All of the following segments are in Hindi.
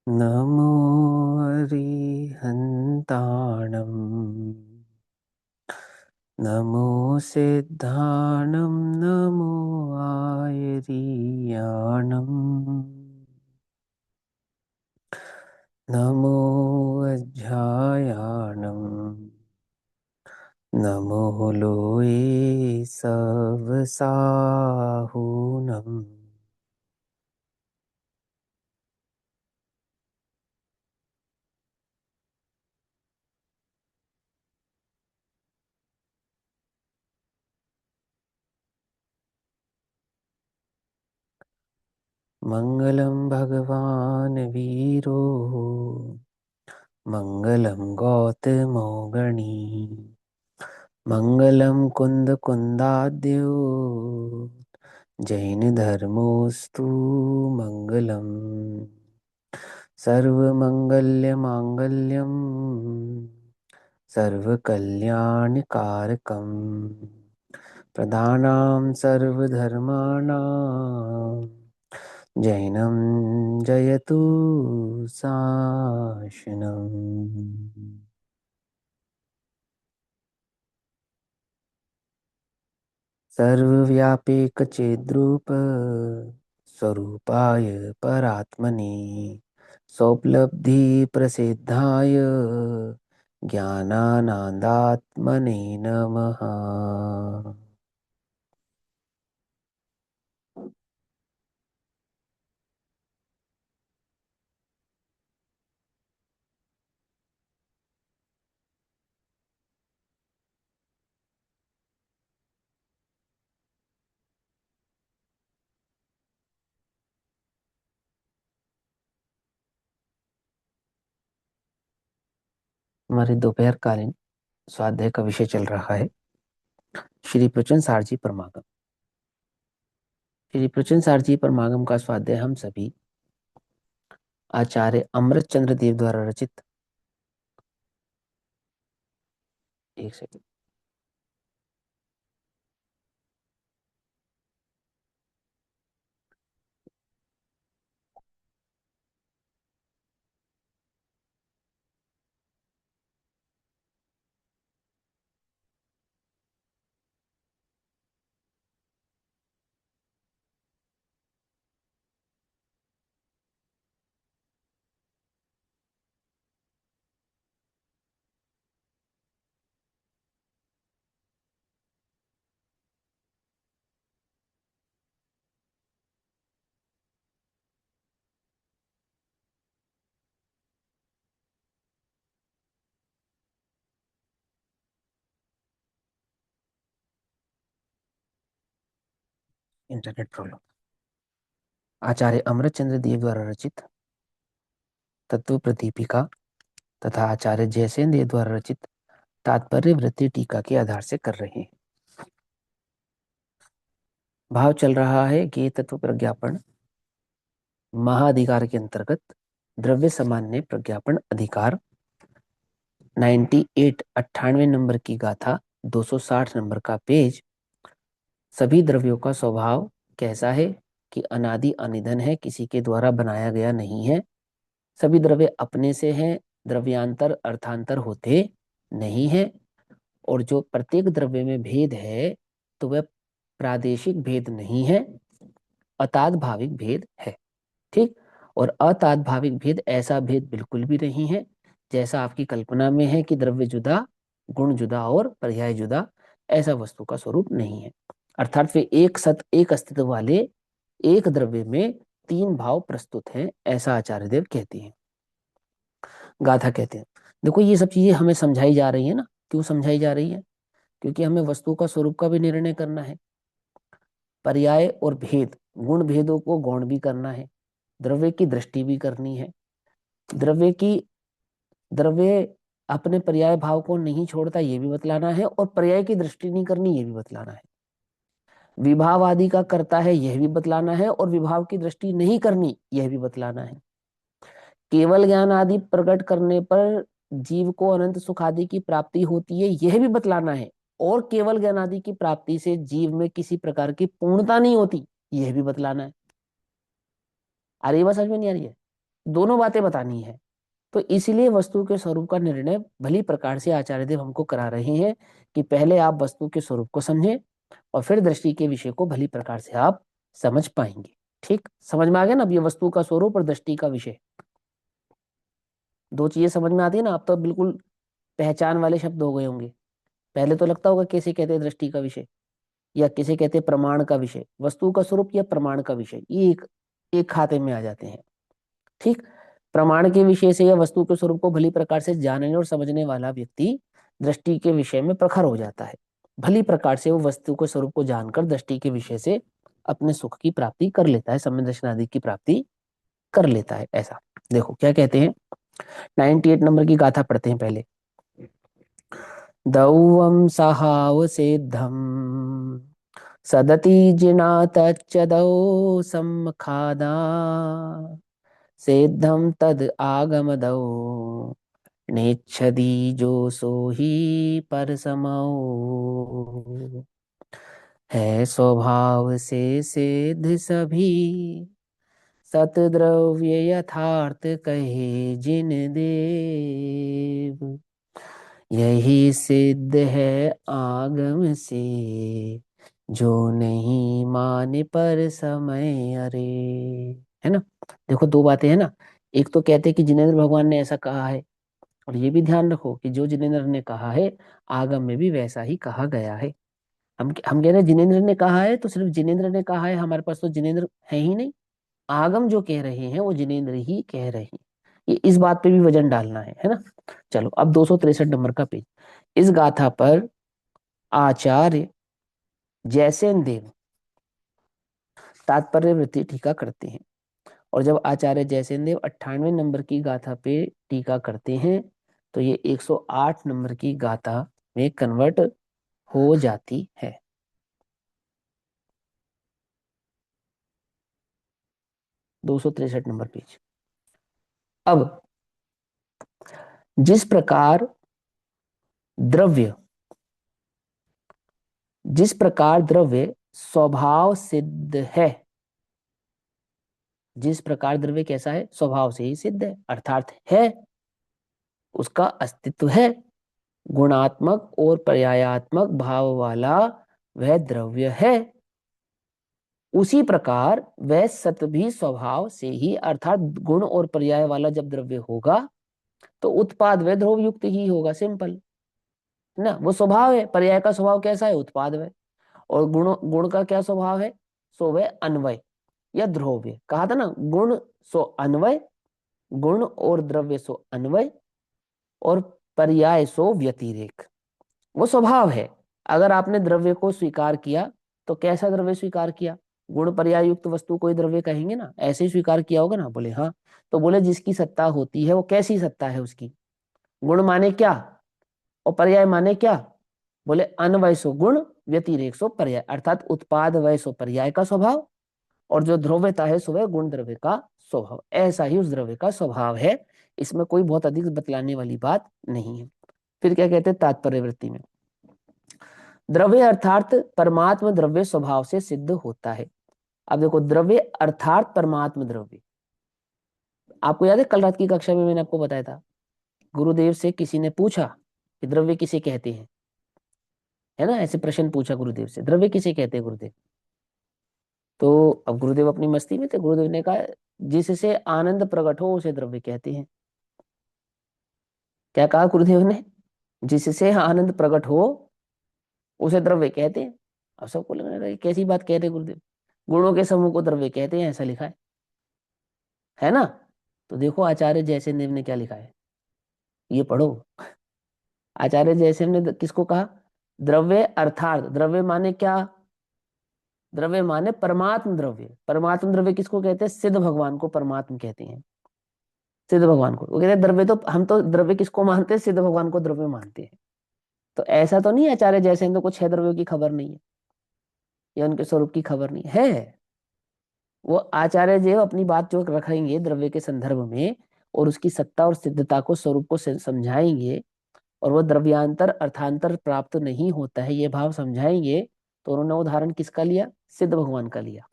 नमो अरिहन्ताणं नमो सिद्धाणं नमो आयरीयाणं नमो अज्ञायाणं नमो लोये सवसाहुनं मङ्गलं भगवान् वीरो मङ्गलं गौतमोगणी मङ्गलं कुन्दकुन्दाद्यो जैनधर्मोऽस्तु मङ्गलम् सर्वमङ्गल्यमाङ्गल्यं सर्वकल्याणकारकम् प्रधानां सर्वधर्माणां जैनं जयतु शासनम्। सर्वव्यापीकचिद्रूप स्वरूपाय परात्मने सौपलब्धिप्रसिद्धाय ज्ञानानन्दात्मने नमः। हमारे दोपहर कालीन स्वाध्याय का विषय चल रहा है श्री प्रचन सारजी परमागम। श्री प्रचन सारजी परमागम का स्वाध्याय हम सभी आचार्य अमृत चंद्र देव द्वारा रचित, एक सेकंड, इंटरनेट प्रॉब्लम। आचार्य अमृत चंद्र देव द्वारा रचित तत्व प्रदीपिका तथा आचार्य जयसेन देव द्वारा रचित तात्पर्य वृत्ति टीका के आधार से कर रहे हैं। भाव चल रहा है कि तत्व प्रज्ञापन महाअधिकार के अंतर्गत द्रव्य सामान्य प्रज्ञापन अधिकार 98 नंबर की गाथा 260 नंबर का पेज। सभी द्रव्यों का स्वभाव कैसा है कि अनादि अनिधन है, किसी के द्वारा बनाया गया नहीं है। सभी द्रव्य अपने से हैं, द्रव्यांतर अर्थांतर होते नहीं है। और जो प्रत्येक द्रव्य में भेद है तो वह प्रादेशिक भेद नहीं है, अतादभाविक भेद है। ठीक। और अतादभाविक भेद ऐसा भेद बिल्कुल भी नहीं है जैसा आपकी कल्पना में है कि द्रव्य जुदा, गुण जुदा और पर्याय जुदा। ऐसा वस्तु का स्वरूप नहीं है। अर्थात वे एक अस्तित्व वाले एक द्रव्य में तीन भाव प्रस्तुत हैं, ऐसा आचार्य देव कहते हैं, गाथा कहते हैं। देखो ये सब चीजें हमें समझाई जा रही है ना। क्यों समझाई जा रही है? क्योंकि हमें वस्तु का स्वरूप का भी निर्णय करना है, पर्याय और भेद, गुण भेदों को गौण भी करना है, द्रव्य की दृष्टि भी करनी है। द्रव्य अपने पर्याय भाव को नहीं छोड़ता ये भी बतलाना है, और पर्याय की दृष्टि नहीं करनी ये भी बतलाना है। विभाव आदि का करता है यह भी बतलाना है, और विभाव की दृष्टि नहीं करनी यह भी बतलाना है। केवल ज्ञान आदि प्रकट करने पर जीव को अनंत सुख आदि की प्राप्ति होती है यह भी बतलाना है, और केवल ज्ञान आदि की प्राप्ति से जीव में किसी प्रकार की पूर्णता नहीं होती यह भी बतलाना है। अरे ये बात समझ में नहीं आ रही है? दोनों बातें बतानी है। तो इसीलिए वस्तु के स्वरूप का निर्णय भली प्रकार से आचार्य देव हमको करा रहे हैं कि पहले आप वस्तु के स्वरूप को समझें और फिर दृष्टि के विषय को भली प्रकार से आप समझ पाएंगे। ठीक, समझ में आ गया ना? अब ये वस्तु का स्वरूप और दृष्टि का विषय, दो चीजें समझ में आती है ना? अब तो बिल्कुल पहचान वाले शब्द हो गए होंगे। पहले तो लगता होगा कैसे कहते हैं दृष्टि का विषय, या किसे कहते हैं प्रमाण का विषय, वस्तु का स्वरूप या प्रमाण का विषय, ये एक एक खाते में आ जाते हैं। ठीक, प्रमाण के विषय से या वस्तु के स्वरूप को भली प्रकार से जानने और समझने वाला व्यक्ति दृष्टि के विषय में प्रखर हो जाता है। भली प्रकार से वो वस्तु के स्वरूप को जानकर दृष्टि के विषय से अपने सुख की प्राप्ति कर लेता है, सम्यक दर्शन आदि की प्राप्ति कर लेता है। ऐसा देखो क्या कहते हैं, 98 नंबर की गाथा पढ़ते हैं पहले। दौवम सहाव सिद्धम सदति जिनातच्चदौ सम्खादा सिद्धम तद आगमदौ नेच्छदी जो सो ही परसमौ। है स्वभाव से सिद्ध सभी सतद्रव्य यथार्थ कहे जिन देव। यही सिद्ध है आगम से जो नहीं माने पर समय अरे। है ना? देखो दो बातें है ना। एक तो कहते हैं कि जिनेंद्र भगवान ने ऐसा कहा है, और ये भी ध्यान रखो कि जो जिनेंद्र ने कहा है आगम में भी वैसा ही कहा गया है। हम कह रहे हैं जिनेंद्र ने कहा है तो सिर्फ जिनेंद्र ने कहा है, हमारे पास तो जिनेंद्र है ही नहीं। आगम जो कह रहे हैं वो जिनेंद्र ही कह रहे हैं। ये इस बात पे भी वजन डालना है ना? चलो अब 263 नंबर का पेज। इस गाथा पर आचार्य जयसेन देव तात्पर्य वृत्ति टीका करते हैं। और जब आचार्य जयसेन देव 98 नंबर की गाथा पे टीका करते हैं तो ये 108 नंबर की गाथा में कन्वर्ट हो जाती है। 263 नंबर पेज। अब जिस प्रकार द्रव्य स्वभाव सिद्ध है, जिस प्रकार द्रव्य कैसा है, स्वभाव से ही सिद्ध है, अर्थात है, उसका अस्तित्व है, गुणात्मक और पर्यायात्मक भाव वाला वह द्रव्य है, उसी प्रकार वह सत भी स्वभाव से ही अर्थात गुण और पर्याय वाला जब द्रव्य होगा तो उत्पाद वह ध्रुव युक्त ही होगा। सिंपल ना? वो स्वभाव है, पर्याय का स्वभाव कैसा है, उत्पाद वह। और गुण गुण का क्या स्वभाव है, सो वह अन्वय या ध्रुव्य। कहा था ना, गुण सो अन्वय, गुण और द्रव्य सो अन्वय, और पर्याय सो व्यतिरेक। वो स्वभाव है। अगर आपने द्रव्य को स्वीकार किया तो कैसा द्रव्य स्वीकार किया, गुण पर्याय युक्त वस्तु कोई द्रव्य कहेंगे ना, ऐसे ही स्वीकार किया होगा ना? बोले हाँ। तो बोले जिसकी सत्ता होती है वो कैसी सत्ता है उसकी, गुण माने क्या और पर्याय माने क्या? बोले अन्वय सो गुण, व्यतिरेक सो पर्याय, अर्थात उत्पाद वय सो पर्याय का स्वभाव, और जो ध्रुवता है सो वह गुण द्रव्य का स्वभाव। ऐसा ही उस द्रव्य का स्वभाव है, इसमें कोई बहुत अधिक बतलाने वाली बात नहीं है। फिर क्या कहते हैं तात्पर्य वृत्ति में, द्रव्य अर्थात परमात्म द्रव्य स्वभाव से सिद्ध होता है। अब देखो, द्रव्य अर्थात परमात्म द्रव्य, आपको याद है कल रात की कक्षा में मैंने आपको बताया था, गुरुदेव से किसी ने पूछा कि द्रव्य किसे कहते हैं, है ना? ऐसे प्रश्न पूछा गुरुदेव से, द्रव्य किसे कहते हैं गुरुदेव? तो अब गुरुदेव अपनी मस्ती में थे, गुरुदेव ने कहा जिससे आनंद प्रकट हो उसे द्रव्य कहते हैं। क्या कहा गुरुदेव ने? जिससे आनंद प्रकट हो उसे द्रव्य कहते हैं। अब सबको लगने लगा कैसी बात कहते हैं गुरुदेव, गुणों के समूह को द्रव्य कहते हैं, ऐसा लिखा है ना? तो देखो आचार्य जयसेन देव ने क्या लिखा है, ये पढ़ो। आचार्य जयसेन ने किसको कहा, द्रव्य अर्थात, द्रव्य माने क्या, द्रव्य माने परमात्म द्रव्य। परमात्म द्रव्य किसको कहते हैं, सिद्ध भगवान को परमात्म कहते हैं, सिद्ध भगवान को। वो कहते हैं द्रव्य, तो हम तो द्रव्य किसको मानते हैं, सिद्ध भगवान को द्रव्य मानते हैं। तो ऐसा तो नहीं आचार्य जयसेन तो कुछ छह द्रव्यों की खबर नहीं है या उनके स्वरूप की खबर नहीं है। वो आचार्य जी अपनी बात जो रखेंगे द्रव्य के संदर्भ में और उसकी सत्ता और सिद्धता को, स्वरूप को समझाएंगे, और वो द्रव्यांतर अर्थांतर प्राप्त नहीं होता है ये भाव समझाएंगे, तो उन्होंने उदाहरण किसका लिया, सिद्ध भगवान का लिया।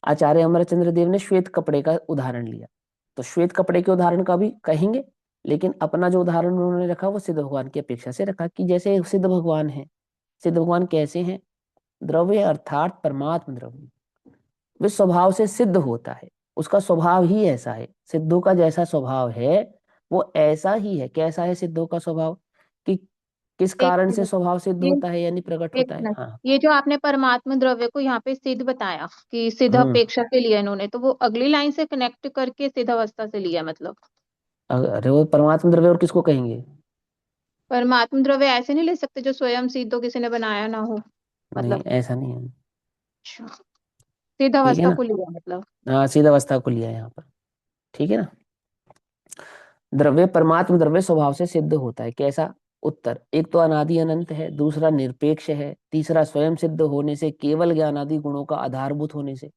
आचार्य अमरचंद्र देव ने श्वेत कपड़े का उदाहरण लिया, तो श्वेत कपड़े के उदाहरण का भी कहेंगे, लेकिन अपना जो उदाहरण उन्होंने रखा वो सिद्ध भगवान की अपेक्षा से रखा, कि जैसे सिद्ध भगवान है। सिद्ध भगवान कैसे हैं? द्रव्य अर्थात परमात्म द्रव्य, वे स्वभाव से सिद्ध होता है, उसका स्वभाव ही ऐसा है। सिद्धों का जैसा स्वभाव है वो ऐसा ही है। कैसा है सिद्धों का स्वभाव? कि किस एक कारण से मिनट, स्वभाव सिद्ध ये होता है, यानी प्रकट एक होता है। मिनट, हाँ। ये जो आपने परमात्म द्रव्य को यहाँ पे सिद्ध बताया कि सिद्ध हम्म। अपेक्षा से लिया इन्होंने, तो वो अगली लाइन से कनेक्ट करके सिद्ध अवस्था से लिया मतलब। अरे वो परमात्म द्रव्य और किसको कहेंगे? परमात्म द्रव्य ऐसे नहीं ले सकते जो स्वयं सिद्ध हो, किसी ने बनाया ना हो नहीं, मतलब। ऐसा नहीं है। अच्छा, सिद्ध ठीक है अवस्था ना? को लिया मतलब। हाँ, सीधा अवस्था को लिया है यहाँ पर। ठीक है ना? द्रव्य परमात्म द्रव्य स्वभाव से सिद्ध होता है। कैसा? उत्तर, एक तो अनादि अनंत है, दूसरा निरपेक्ष है, तीसरा स्वयं सिद्ध होने से, केवल ज्ञानादि गुणों का आधारभूत होने से।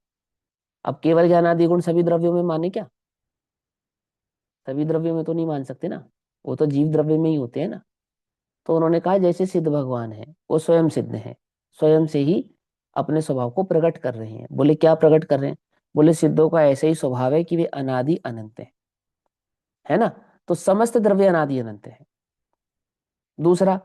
अब केवल ज्ञानादि गुण सभी द्रव्यों में माने क्या? सभी द्रव्यों में तो नहीं मान सकते ना, वो तो जीव द्रव्य में ही होते हैं ना। तो उन्होंने कहा जैसे सिद्ध भगवान है वो स्वयं सिद्ध है, स्वयं से ही अपने स्वभाव को प्रकट कर रहे हैं। बोले क्या प्रकट कर रहे हैं? बोले सिद्धों का ऐसे ही स्वभाव है कि वे अनादि अनंत है ना। तो समस्त द्रव्य अनादि अनंत है। दूसरा,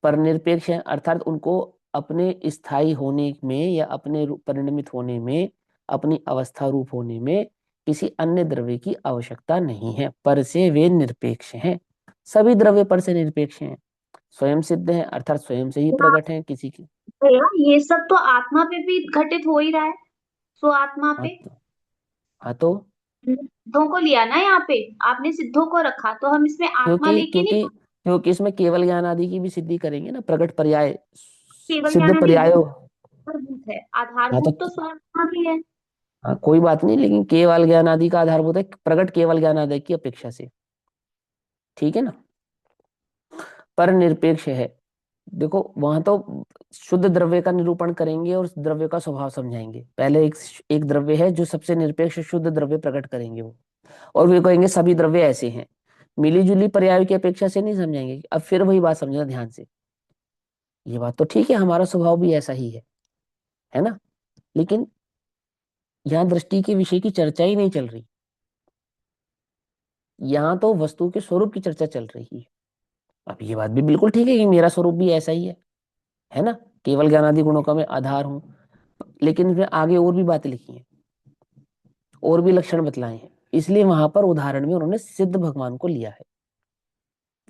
परनिरपेक्ष है, अर्थात उनको अपने स्थायी होने में या अपने परिणमित होने में, अपनी अवस्था रूप होने में किसी अन्य द्रव्य की आवश्यकता नहीं है, पर से वे निरपेक्ष हैं। सभी द्रव्य पर से निरपेक्ष हैं, स्वयं सिद्ध हैं, अर्थात स्वयं से ही प्रकट हैं किसी की। भैया ये सब तो आत्मा पे भी घटित हो ही रहा है। सो आत्मा हाँ पे तो, हाँ तो सिद्धों को लिया ना यहाँ पे, आपने सिद्धों को रखा तो हम इसमें आत्मा क्योंकि लेके नहीं। क्योंकि क्योंकि इसमें केवल ज्ञान आदि की भी सिद्धि करेंगे ना, प्रकट पर्याय, केवल सिद्ध ज्ञान आदि पर्यायो। आधारभूत है, हाँ तो, आधारभूत तो स्वात्मा भी है। हाँ कोई बात नहीं, लेकिन केवल ज्ञान आदि का आधारभूत है प्रकट केवल ज्ञान आदि की अपेक्षा से। ठीक है ना? पर निरपेक्ष है। देखो वहां तो शुद्ध द्रव्य का निरूपण करेंगे और उस द्रव्य का स्वभाव समझाएंगे। पहले एक एक द्रव्य है जो सबसे निरपेक्ष शुद्ध द्रव्य प्रकट करेंगे वो, और वे कहेंगे सभी द्रव्य ऐसे हैं। मिली जुली पर्याय की अपेक्षा से नहीं समझाएंगे। अब फिर वही बात समझना ध्यान से, ये बात तो ठीक है, हमारा स्वभाव भी ऐसा ही है ना, लेकिन यहाँ दृष्टि के विषय की चर्चा ही नहीं चल रही, यहाँ तो वस्तु के स्वरूप की चर्चा चल रही है। अब ये बात भी बिल्कुल ठीक है कि मेरा स्वरूप भी ऐसा ही है ना, केवल ज्ञानादि गुणों का मैं आधार हूं, लेकिन इसमें आगे और भी बातें लिखी हैं, और भी लक्षण बतलाए हैं, इसलिए वहां पर उदाहरण में उन्होंने सिद्ध भगवान को लिया है।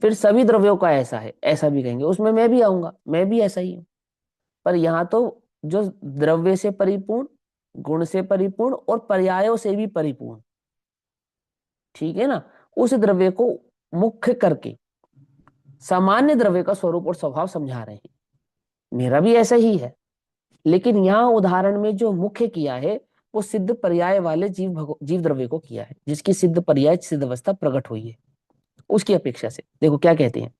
फिर सभी द्रव्यों का ऐसा है, ऐसा भी कहेंगे, उसमें मैं भी आऊंगा, मैं भी ऐसा ही हूं। पर यहाँ तो जो द्रव्य से परिपूर्ण, गुण से परिपूर्ण और पर्यायों से भी परिपूर्ण, ठीक है ना, उस द्रव्य को मुख्य करके सामान्य द्रव्य का स्वरूप और स्वभाव समझा रहे हैं। मेरा भी ऐसा ही है, लेकिन यहाँ उदाहरण में जो मुख्य किया है वो सिद्ध पर्याय वाले जीव द्रव्य को किया है, जिसकी सिद्ध पर्याय सिद्ध अवस्था प्रकट हुई है, उसकी अपेक्षा से। देखो क्या कहते हैं,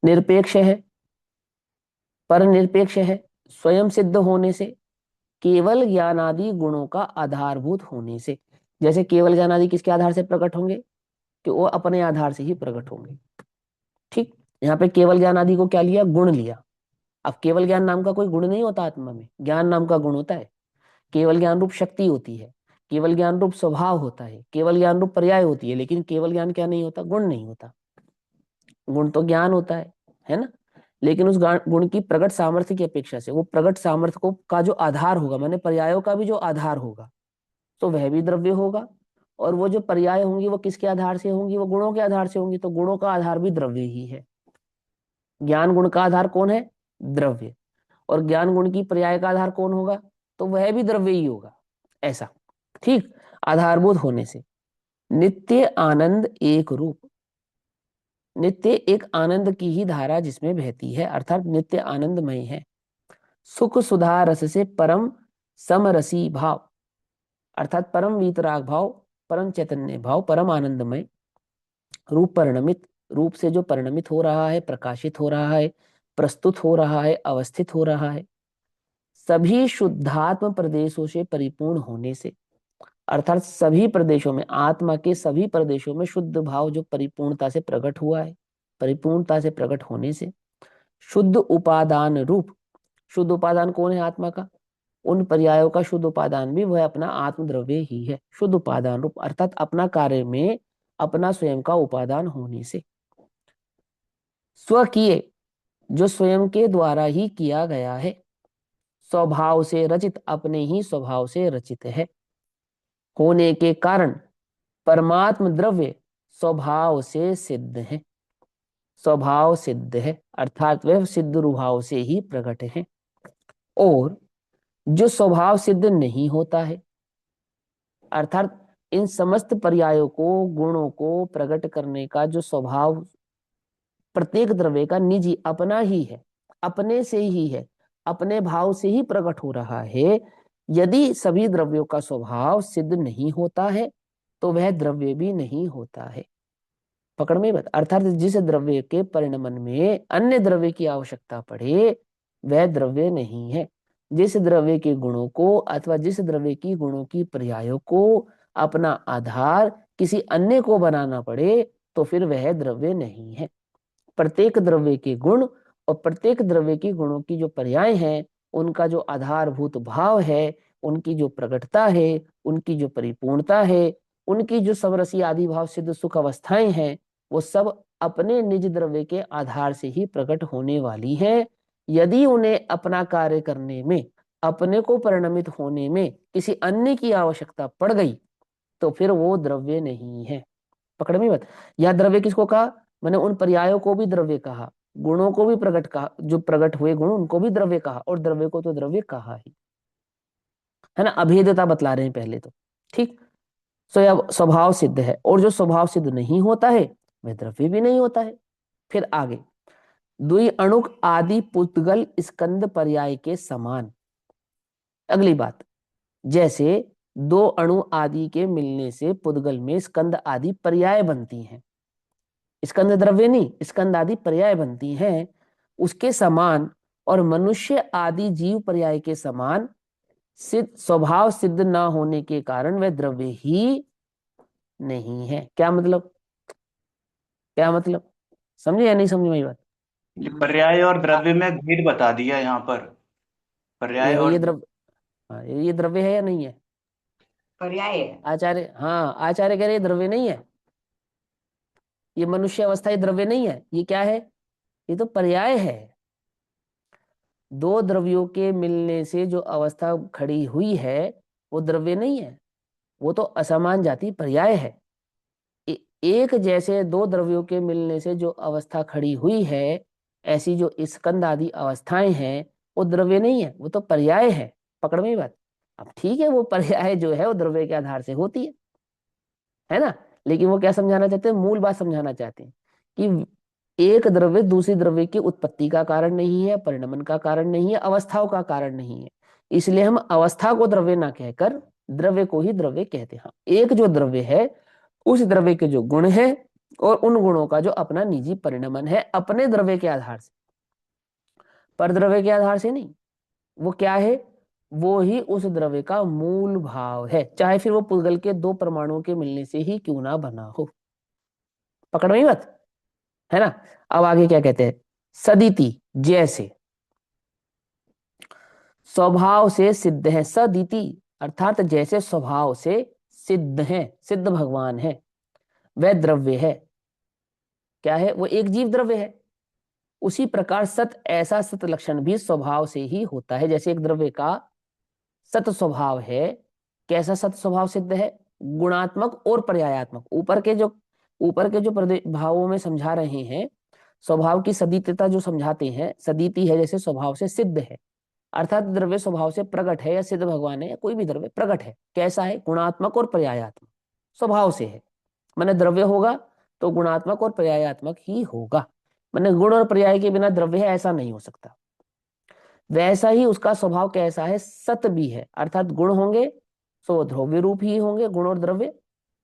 निरपेक्ष है, पर निरपेक्ष है, स्वयं सिद्ध होने से, केवल ज्ञानादि गुणों का आधारभूत होने से। जैसे केवल ज्ञानादि किसके आधार से प्रकट होंगे? कि वो अपने आधार से ही प्रकट होंगे। ठीक, यहाँ पे केवल ज्ञान आदि को क्या लिया? गुण लिया। अब केवल ज्ञान नाम का कोई गुण नहीं होता आत्मा में, ज्ञान नाम का गुण होता है। केवल ज्ञान रूप शक्ति होती है, केवल ज्ञान रूप स्वभाव होता है, केवल ज्ञान रूप पर्याय होती है, लेकिन केवल ज्ञान क्या नहीं होता? गुण नहीं होता। गुण तो ज्ञान होता है ना। लेकिन उस गुण की प्रकट सामर्थ्य की अपेक्षा से, वो प्रकट सामर्थ्य को का जो आधार होगा, माने पर्यायों का भी जो आधार होगा, तो वह भी द्रव्य होगा। और वो जो पर्याय होंगी वो किसके आधार से होंगी? वो गुणों के आधार से होंगी, तो गुणों का आधार भी द्रव्य ही है। ज्ञान गुण का आधार कौन है? द्रव्य। और ज्ञान गुण की पर्याय का आधार कौन होगा? तो वह भी द्रव्य ही होगा। ऐसा, ठीक, आधारभूत होने से। नित्य आनंद एक रूप, नित्य एक आनंद की ही धारा जिसमें बहती है, अर्थात नित्य आनंदमय है। सुख सुधा रस से परम समरसी भाव, अर्थात परम वीतराग भाव, परम चैतन्य भाव, परम आनंदमय रूप, परिणमित रूप से जो परिणमित हो रहा है, प्रकाशित हो रहा है, प्रस्तुत हो रहा है, अवस्थित हो रहा है, सभी शुद्धात्म प्रदेशों से परिपूर्ण होने से, अर्थात सभी प्रदेशों में, आत्मा के सभी प्रदेशों में शुद्ध भाव जो परिपूर्णता से प्रकट हुआ है, परिपूर्णता से प्रकट होने से, शुद्ध उपादान रूप, शुद्ध उपादान कौन है आत्मा का? उन पर्यायों का शुद्ध उपादान भी वह अपना आत्मद्रव्य ही है। शुद्ध उपादान रूप अर्थात अपना कार्य में अपना स्वयं का उपादान होने से। स्वकीय जो स्वयं के द्वारा ही किया गया है। स्वभाव से रचित अपने ही स्वभाव से रचित है होने के कारण परमात्म द्रव्य स्वभाव से सिद्ध है। स्वभाव सिद्ध है अर्थात वह सिद्ध रूभाव से ही प्रकट है। और जो स्वभाव सिद्ध नहीं होता है अर्थात इन समस्त पर्यायों को गुणों को प्रकट करने का जो स्वभाव प्रत्येक द्रव्य का निजी अपना ही है, अपने से ही है, अपने भाव से ही प्रकट हो रहा है। यदि सभी द्रव्यों का स्वभाव सिद्ध नहीं होता है तो वह द्रव्य भी नहीं होता है। पकड़ में बात अर्थात जिस द्रव्य के परिणमन में अन्य द्रव्य की आवश्यकता पड़े वह द्रव्य नहीं है। जिस द्रव्य के गुणों को अथवा जिस द्रव्य की गुणों की पर्यायों को अपना आधार किसी अन्य को बनाना पड़े तो फिर वह द्रव्य नहीं है। प्रत्येक द्रव्य के गुण और प्रत्येक द्रव्य की गुणों की जो पर्याय हैं उनका जो आधारभूत भाव है, उनकी जो प्रकटता है, उनकी जो परिपूर्णता है, उनकी जो समरसी आदि भाव सिद्ध सुख अवस्थाएं हैं वो सब अपने निज द्रव्य के आधार से ही प्रकट होने वाली हैं। यदि उन्हें अपना कार्य करने में अपने को परिणमित होने में किसी अन्य की आवश्यकता पड़ गई तो फिर वो द्रव्य नहीं है। पकड़ में मत। यह द्रव्य किसको कहा? मैंने उन पर्यायों को भी द्रव्य कहा, गुणों को भी प्रकट कहा, जो प्रकट हुए गुण उनको भी द्रव्य कहा और द्रव्य को तो द्रव्य कहा ही है ना। अभेदता बतला रहे हैं पहले तो। ठीक। सो यह स्वभाव सिद्ध है और जो स्वभाव सिद्ध नहीं होता है वह द्रव्य भी नहीं होता है। फिर आगे द्वि अणुक आदि पुद्गल स्कंद पर्याय के समान। अगली बात, जैसे दो अणु आदि के मिलने से पुद्गल में स्कंद आदि पर्याय बनती हैं, स्कंद द्रव्य नहीं, स्कंद आदि पर्याय बनती हैं, उसके समान और मनुष्य आदि जीव पर्याय के समान सिद्ध स्वभाव सिद्ध न होने के कारण वह द्रव्य ही नहीं है। क्या मतलब? क्या मतलब? समझे या नहीं समझे मेरी बात? ये पर्याय और द्रव्य में भेद बता दिया यहाँ पर। पर्याय और ये द्रव्य, हाँ ये द्रव्य है या नहीं है? पर्याय है। आचार्य, हाँ आचार्य कह रहे ये द्रव्य नहीं है, ये मनुष्य अवस्था ये द्रव्य नहीं है, ये क्या है? ये तो पर्याय है। दो द्रव्यों के मिलने से जो अवस्था खड़ी हुई है वो द्रव्य नहीं है, वो तो असमान जाति पर्याय है। एक जैसे दो द्रव्यों के मिलने से जो अवस्था खड़ी हुई है ऐसी जो स्कंद आदि अवस्थाएं हैं वो द्रव्य नहीं है, वो तो पर्याय है। पकड़ में ही बात। अब ठीक है वो पर्याय जो है वो द्रव्य के आधार से होती है ना। लेकिन वो क्या समझाना चाहते हैं? मूल बात समझाना चाहते हैं कि एक द्रव्य दूसरी द्रव्य की उत्पत्ति का कारण नहीं है, परिणमन का कारण नहीं है, अवस्थाओं का कारण नहीं है। इसलिए हम अवस्था को द्रव्य ना कहकर द्रव्य को ही द्रव्य कहते हैं। हाँ, एक जो द्रव्य है उस द्रव्य के जो गुण है और उन गुणों का जो अपना निजी परिणमन है अपने द्रव्य के आधार से, पर द्रव्य के आधार से नहीं। वो क्या है? वो ही उस द्रव्य का मूल भाव है, चाहे फिर वो पुद्गल के दो परमाणुओं के मिलने से ही क्यों ना बना हो। पकड़ में बात है ना। अब आगे क्या कहते हैं? सदिति जैसे स्वभाव से सिद्ध है, सदिति अर्थात जैसे स्वभाव से सिद्ध है, सिद्ध भगवान है, वह द्रव्य है। क्या है? वो एक जीव द्रव्य है। उसी प्रकार सत ऐसा सत लक्षण भी स्वभाव से ही होता है। जैसे एक द्रव्य का सत स्वभाव है, कैसा सत स्वभाव सिद्ध है? गुणात्मक और पर्यायात्मक। ऊपर के जो भावों में समझा रहे हैं स्वभाव की सदित्यता जो समझाते हैं, सदिति है जैसे स्वभाव से सिद्ध है, अर्थात द्रव्य स्वभाव से प्रकट है या सिद्ध भगवान है या कोई भी द्रव्य प्रकट है। कैसा है? गुणात्मक और पर्यायात्मक स्वभाव से है। मैंने द्रव्य होगा तो गुणात्मक और पर्यायात्मक ही होगा। मैंने गुण और पर्याय के बिना द्रव्य है ऐसा नहीं हो सकता। वैसा ही उसका स्वभाव कैसा है? सत भी है, अर्थात गुण होंगे सो ध्रुव्य रूप ही होंगे गुण और द्रव्य,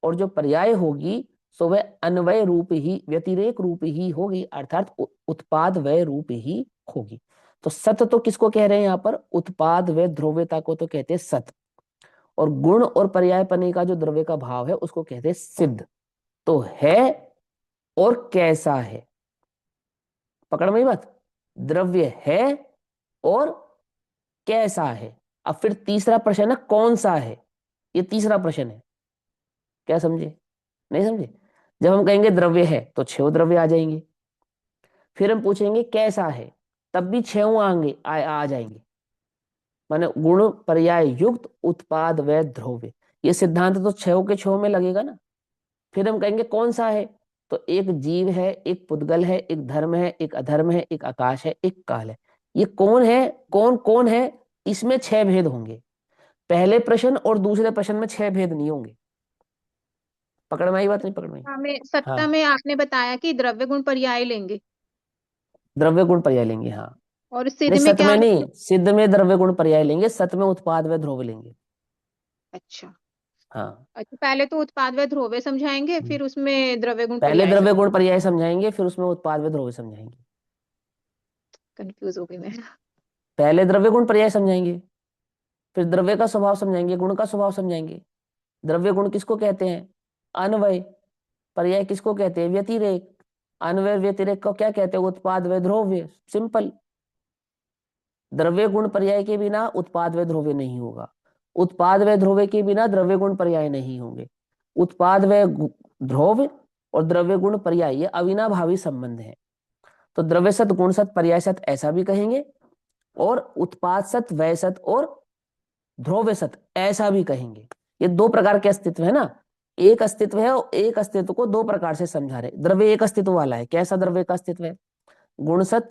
और जो पर्याय होगी सो वह अन्वय रूप ही, व्यतिरेक रूप ही होगी, अर्थात उत्पाद वय रूप ही होगी। तो सत तो किसको कह रहे हैं यहाँ पर? उत्पाद व ध्रुव्यता को तो कहते हैं सत, और गुण और पर्याय पने का जो द्रव्य का भाव है उसको कहते हैं सिद्ध। तो है और कैसा है? पकड़ में बात। द्रव्य है और कैसा है। अब फिर तीसरा प्रश्न है कौन सा है, ये तीसरा प्रश्न है। क्या समझे? नहीं समझे? जब हम कहेंगे द्रव्य है तो 6 द्रव्य आ जाएंगे। फिर हम पूछेंगे कैसा है, तब भी 6 आएंगे, आ जाएंगे। माने गुण पर्याय युक्त उत्पाद व द्रव्य, ये सिद्धांत तो 6 के 6 में लगेगा ना। फिर हम कहेंगे कौन सा है, तो एक जीव है, एक पुद्गल है, एक धर्म है, एक अधर्म है, एक आकाश है, एक काल है। ये कौन है, कौन कौन है, इसमें 6 भेद होंगे। पहले प्रश्न और दूसरे प्रश्न में 6 भेद नहीं होंगे। पकड़ में आई बात? नहीं पकड़ में आई? हमें सत्ता हाँ, में आपने बताया कि द्रव्य गुण पर्याय लेंगे, द्रव्य गुण पर्याय लेंगे, हाँ। और सिद्ध नहीं, में सत क्या में लेंगे? नहीं, सिद्ध में द्रव्य गुण पर्याय लेंगे, सत में उत्पाद व ध्रुव लेंगे। अच्छा हाँ। अच्छा, पहले तो उत्पाद व ध्रुव समझाएंगे, हम्म। फिर उसमें द्रव्य गुण पहले पर्याय द्रव्य समझ। गुण पर्याय समझाएंगे, फिर उसमें उत्पाद व ध्रुव समझाएंगे। कंफ्यूज हो गई मैं। पहले द्रव्य गुण पर्याय समझाएंगे, फिर द्रव्य का स्वभाव समझाएंगे, गुण का स्वभाव समझाएंगे। द्रव्य गुण किसको कहते हैं? अन्वय। पर्याय किसको कहते हैं? व्यतिरेक। अन्वय व्यतिरेक को क्या कहते हैं? उत्पाद व ध्रुव्य। सिंपल। द्रव्य गुण पर्याय के बिना उत्पाद व ध्रुव्य नहीं होगा, उत्पाद व ध्रुव्य के बिना द्रव्य गुण पर्याय नहीं होंगे। उत्पाद व ध्रुव और द्रव्य गुण पर्याय ये अविनाभावी संबंध है। तो द्रव्य सत, गुण सत, पर्याय सत ऐसा भी कहेंगे, और उत्पाद सत, वय सत और ध्रुव सत ऐसा भी कहेंगे। ये 2 प्रकार के अस्तित्व है ना। एक अस्तित्व है, और एक अस्तित्व को 2 प्रकार से समझा रहे। द्रव्य एक अस्तित्व वाला है। कैसा द्रव्य का अस्तित्व है? गुण सत,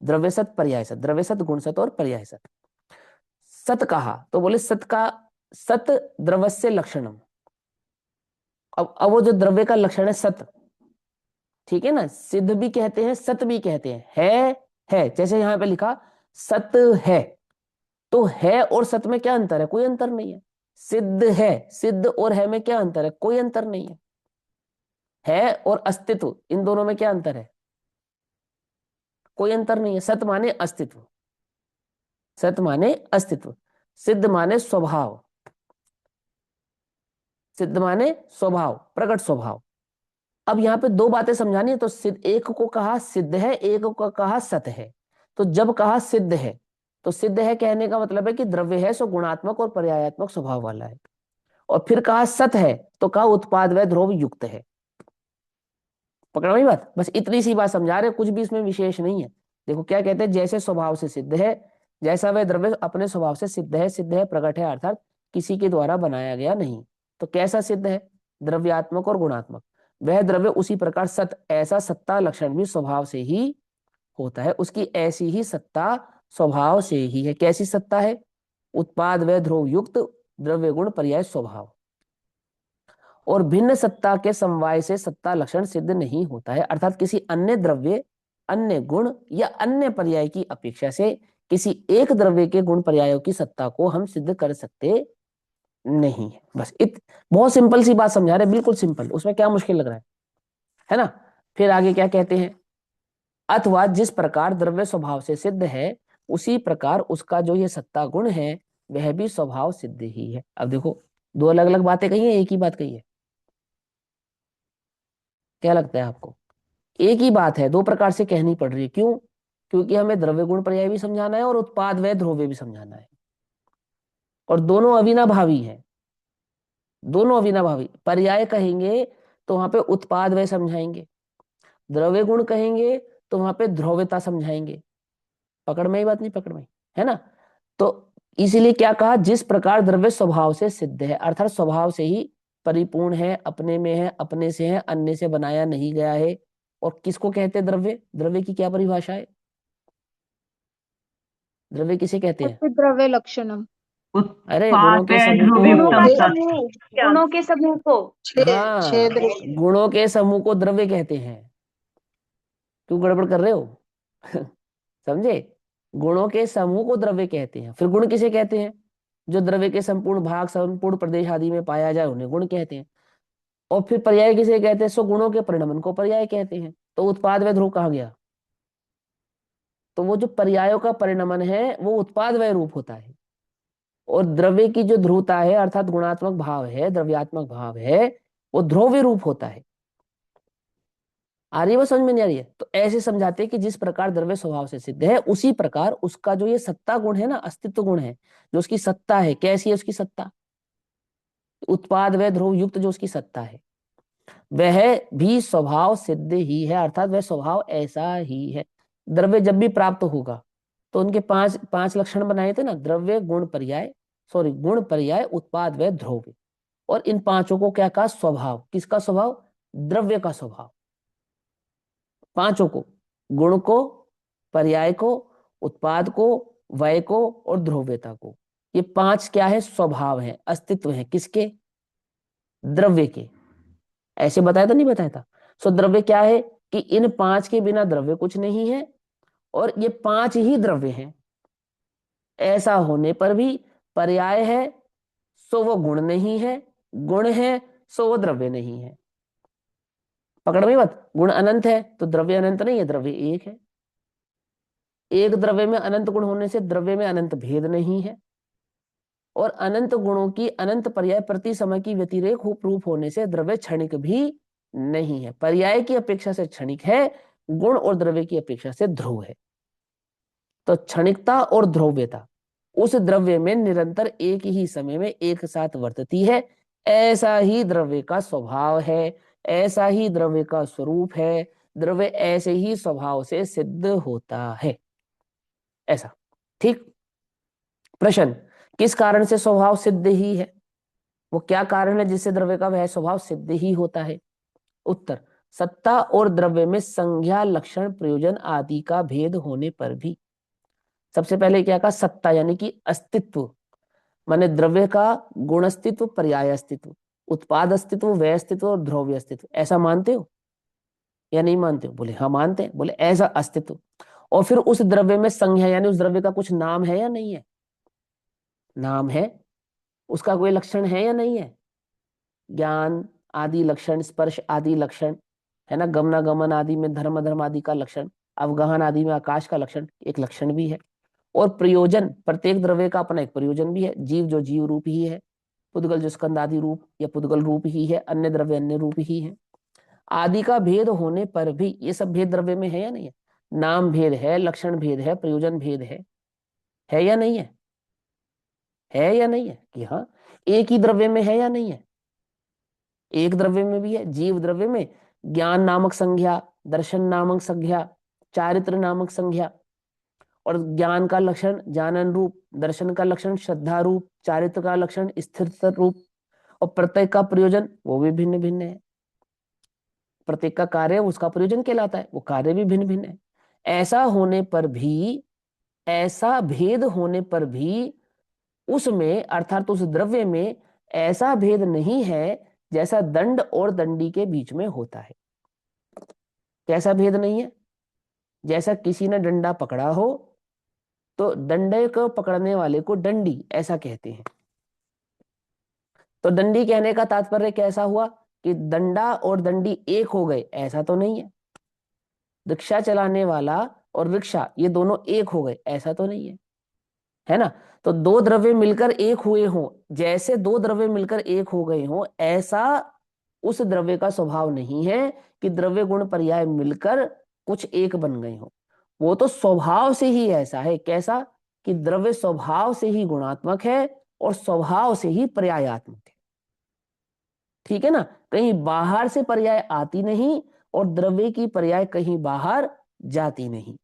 द्रव्य सत, पर्याय सत। द्रव्य सत, गुण सत और पर्याय सत। सत कहा तो बोले सत का, सत द्रव्यस्य लक्षणम। अब वो जो द्रव्य का लक्षण है सत, ठीक है ना। सिद्ध भी कहते हैं, सत भी कहते हैं। है जैसे यहां पे लिखा सत है, तो है और सत में क्या अंतर है? कोई अंतर नहीं है। सिद्ध है, सिद्ध और है में क्या अंतर है? कोई अंतर नहीं है और अस्तित्व, इन दोनों में क्या अंतर है? कोई अंतर नहीं है। सत माने अस्तित्व, सत माने अस्तित्व, सिद्ध माने स्वभाव, सिद्ध माने स्वभाव, प्रकट स्वभाव। अब यहाँ पे 2 बातें समझानी है। तो सिद्ध, एक को कहा सिद्ध है, एक को कहा सत है। तो जब कहा सिद्ध है, तो सिद्ध है कहने का मतलब है कि द्रव्य है सो गुणात्मक और पर्यायात्मक स्वभाव वाला है। और फिर कहा सत है, तो कहा उत्पाद व ध्रुव युक्त है। पकड़ा हुई बात? बस इतनी सी बात समझा रहे, कुछ भी इसमें विशेष नहीं है। देखो क्या कहते हैं, जैसे स्वभाव से सिद्ध है, जैसा वह द्रव्य अपने स्वभाव से सिद्ध है, प्रकट है, अर्थात किसी के द्वारा बनाया गया नहीं। तो कैसा सिद्ध है? द्रव्यात्मक और गुणात्मक। वह द्रव्य उसी प्रकार सत, ऐसा सत्ता लक्षण भी स्वभाव से ही होता है। उसकी ऐसी ही सत्ता स्वभाव से ही है। कैसी सत्ता है? उत्पाद व ध्रुव युक्त द्रव्य गुण पर्याय स्वभाव। और भिन्न सत्ता के समवाय से सत्ता लक्षण सिद्ध नहीं होता है, अर्थात किसी अन्य द्रव्य, अन्य गुण या अन्य पर्याय की अपेक्षा से किसी एक द्रव्य के गुण पर्यायों की सत्ता को हम सिद्ध कर सकते नहीं है। बस बहुत सिंपल सी बात समझा रहे, बिल्कुल सिंपल, उसमें क्या मुश्किल लग रहा है ना। फिर आगे क्या कहते हैं, अथवा जिस प्रकार द्रव्य स्वभाव से सिद्ध है, उसी प्रकार उसका जो ये सत्ता गुण है वह भी स्वभाव सिद्ध ही है। अब देखो 2 अलग अलग बातें कही है, एक ही बात कही है? क्या लगता है आपको? एक ही बात है, 2 प्रकार से कहनी पड़ रही है। क्यों? क्योंकि हमें द्रव्य गुण पर्याय भी समझाना है और उत्पाद व ध्रुव्य भी समझाना है, और दोनों अविनाभावी है। दोनों अविनाभावी। पर्याय कहेंगे तो वहां पे उत्पाद व समझाएंगे, द्रव्य गुण कहेंगे तो वहां पे ध्रुवता समझाएंगे। पकड़ में ही बात? नहीं पकड़ में? है ना। तो इसीलिए क्या कहा, जिस प्रकार द्रव्य स्वभाव से सिद्ध है, अर्थात स्वभाव से ही परिपूर्ण है, अपने में है, अपने से है, अन्य से बनाया नहीं गया है। और किसको कहते हैं द्रव्य? द्रव्य की क्या परिभाषा है? द्रव्य किसे कहते हैं? द्रव्य लक्षणम। अरे गुणों उत्पाद के समूह गुणों का को। समूह, गुणों के समूह को। हाँ, गुणों के समूह को द्रव्य कहते हैं। क्यों गड़बड़ कर रहे हो? समझे? गुणों के समूह को द्रव्य कहते हैं। फिर गुण किसे कहते हैं? जो द्रव्य के संपूर्ण भाग, संपूर्ण प्रदेश आदि में पाया जाए उन्हें गुण कहते हैं। और फिर पर्याय किसे कहते हैं? सो गुणों के परिणमन को पर्याय कहते हैं। तो उत्पाद व ध्रुव कहाँ गया? तो वो जो पर्यायों का परिणमन है वो उत्पाद व रूप होता है, और द्रव्य की जो ध्रुवता है अर्थात गुणात्मक भाव है, द्रव्यात्मक भाव है, वो ध्रुव्य रूप होता है। आ रही है, वो समझ में नहीं आ रही है? तो ऐसे समझाते हैं कि जिस प्रकार द्रव्य स्वभाव से सिद्ध है, उसी प्रकार उसका जो ये सत्ता गुण है ना, अस्तित्व गुण है, जो उसकी सत्ता है, कैसी है उसकी सत्ता, उत्पाद व ध्रुव युक्त जो उसकी सत्ता है, वह भी स्वभाव सिद्ध ही है, अर्थात वह स्वभाव ऐसा ही है। द्रव्य जब भी प्राप्त होगा तो उनके पांच पांच लक्षण बनाए थे ना, द्रव्य गुण पर्याय, सॉरी गुण पर्याय उत्पाद व ध्रुव, और इन पांचों को क्या कहा? स्वभाव। किसका स्वभाव? द्रव्य का स्वभाव। पांचों को, गुण को, पर्याय को, उत्पाद को, वय को और ध्रुव्यता को, ये पांच क्या है? स्वभाव है, अस्तित्व है। किसके? द्रव्य के। ऐसे बताया था, नहीं बताया था? सो द्रव्य क्या है कि इन पांच के बिना द्रव्य कुछ नहीं है, और ये पांच ही द्रव्य हैं। ऐसा होने पर भी पर्याय है सो वो गुण नहीं है, गुण है सो वो द्रव्य नहीं है। पकड़ में बात? गुण अनंत है तो द्रव्य अनंत नहीं है, द्रव्य एक है। एक द्रव्य में अनंत गुण होने से द्रव्य में अनंत भेद नहीं है, और अनंत गुणों की अनंत पर्याय प्रति समय की व्यतिरेक रूप होने से द्रव्य क्षणिक भी नहीं है। पर्याय की अपेक्षा से क्षणिक है, गुण और द्रव्य की अपेक्षा से ध्रुव है। तो क्षणिकता और ध्रुव्यता उस द्रव्य में निरंतर एक ही समय में एक साथ वर्तती है। ऐसा ही द्रव्य का स्वभाव है, ऐसा ही द्रव्य का स्वरूप है। द्रव्य ऐसे ही स्वभाव से सिद्ध होता है, ऐसा। ठीक। प्रश्न, किस कारण से स्वभाव सिद्ध ही है? वो क्या कारण है जिससे द्रव्य का वह स्वभाव सिद्ध ही होता है? उत्तर, सत्ता और द्रव्य में संज्ञा, लक्षण, प्रयोजन आदि का भेद होने पर भी। सबसे पहले क्या कहा? सत्ता यानी कि अस्तित्व, माने द्रव्य का गुण अस्तित्व, पर्याय अस्तित्व, उत्पाद अस्तित्व, व्यय अस्तित्व और ध्रुव्य अस्तित्व। ऐसा मानते हो या नहीं मानते हो? बोले हाँ मानते हैं। बोले ऐसा अस्तित्व, और फिर उस द्रव्य में संज्ञा यानी उस द्रव्य का कुछ नाम है या नहीं है? नाम है। उसका कोई लक्षण है या नहीं है? ज्ञान आदि लक्षण, स्पर्श आदि लक्षण, है ना, गमनागमन आदि में धर्म धर्म आदि का लक्षण, अवगाहन आदि में आकाश का लक्षण, एक लक्षण भी है। और प्रयोजन, प्रत्येक द्रव्य का अपना एक प्रयोजन भी है। जीव जो जीव रूप ही है, पुद्गल जो स्कंद आदि रूप या पुद्गल रूप ही है, अन्य द्रव्य अन्य रूप ही है। आदि का भेद होने पर भी, ये सब भेद द्रव्य में है या नहीं है? नाम भेद है, लक्षण भेद है, प्रयोजन भेद है या नहीं है? है या नहीं है? कि हाँ, एक ही द्रव्य में है या नहीं है? एक द्रव्य में भी है। जीव द्रव्य में ज्ञान नामक संज्ञा, दर्शन नामक संज्ञा, चारित्र नामक संज्ञा, और ज्ञान का लक्षण जानन रूप, दर्शन का लक्षण श्रद्धा रूप, चारित्र का लक्षण स्थिर रूप, और प्रत्येक का प्रयोजन वो भी भिन्न भिन्न है। प्रत्येक का कार्य उसका प्रयोजन कहलाता है, वो कार्य भी भिन्न भिन्न है। ऐसा होने पर भी, ऐसा भेद होने पर भी उसमें अर्थात उस द्रव्य में ऐसा भेद नहीं है जैसा दंड और दंडी के बीच में होता है। कैसा भेद नहीं है? जैसा किसी ने डंडा पकड़ा हो तो डंडे को पकड़ने वाले को डंडी ऐसा कहते हैं। तो डंडी कहने का तात्पर्य कैसा हुआ कि डंडा और दंडी एक हो गए, ऐसा तो नहीं है। रिक्शा चलाने वाला और रिक्शा ये दोनों एक हो गए, ऐसा तो नहीं है ना? तो दो द्रव्य मिलकर एक हुए हों, जैसे दो द्रव्य मिलकर एक हो गए हों, ऐसा उस द्रव्य का स्वभाव नहीं है कि द्रव्य गुण पर्याय मिलकर कुछ एक बन गए हों। वो तो स्वभाव से ही ऐसा है। कैसा? कि द्रव्य स्वभाव से ही गुणात्मक है और स्वभाव से ही पर्यायात्मक है। ठीक है ना? कहीं बाहर से पर्याय आती नहीं और द्रव्य की पर्याय कहीं बाहर जाती नहीं।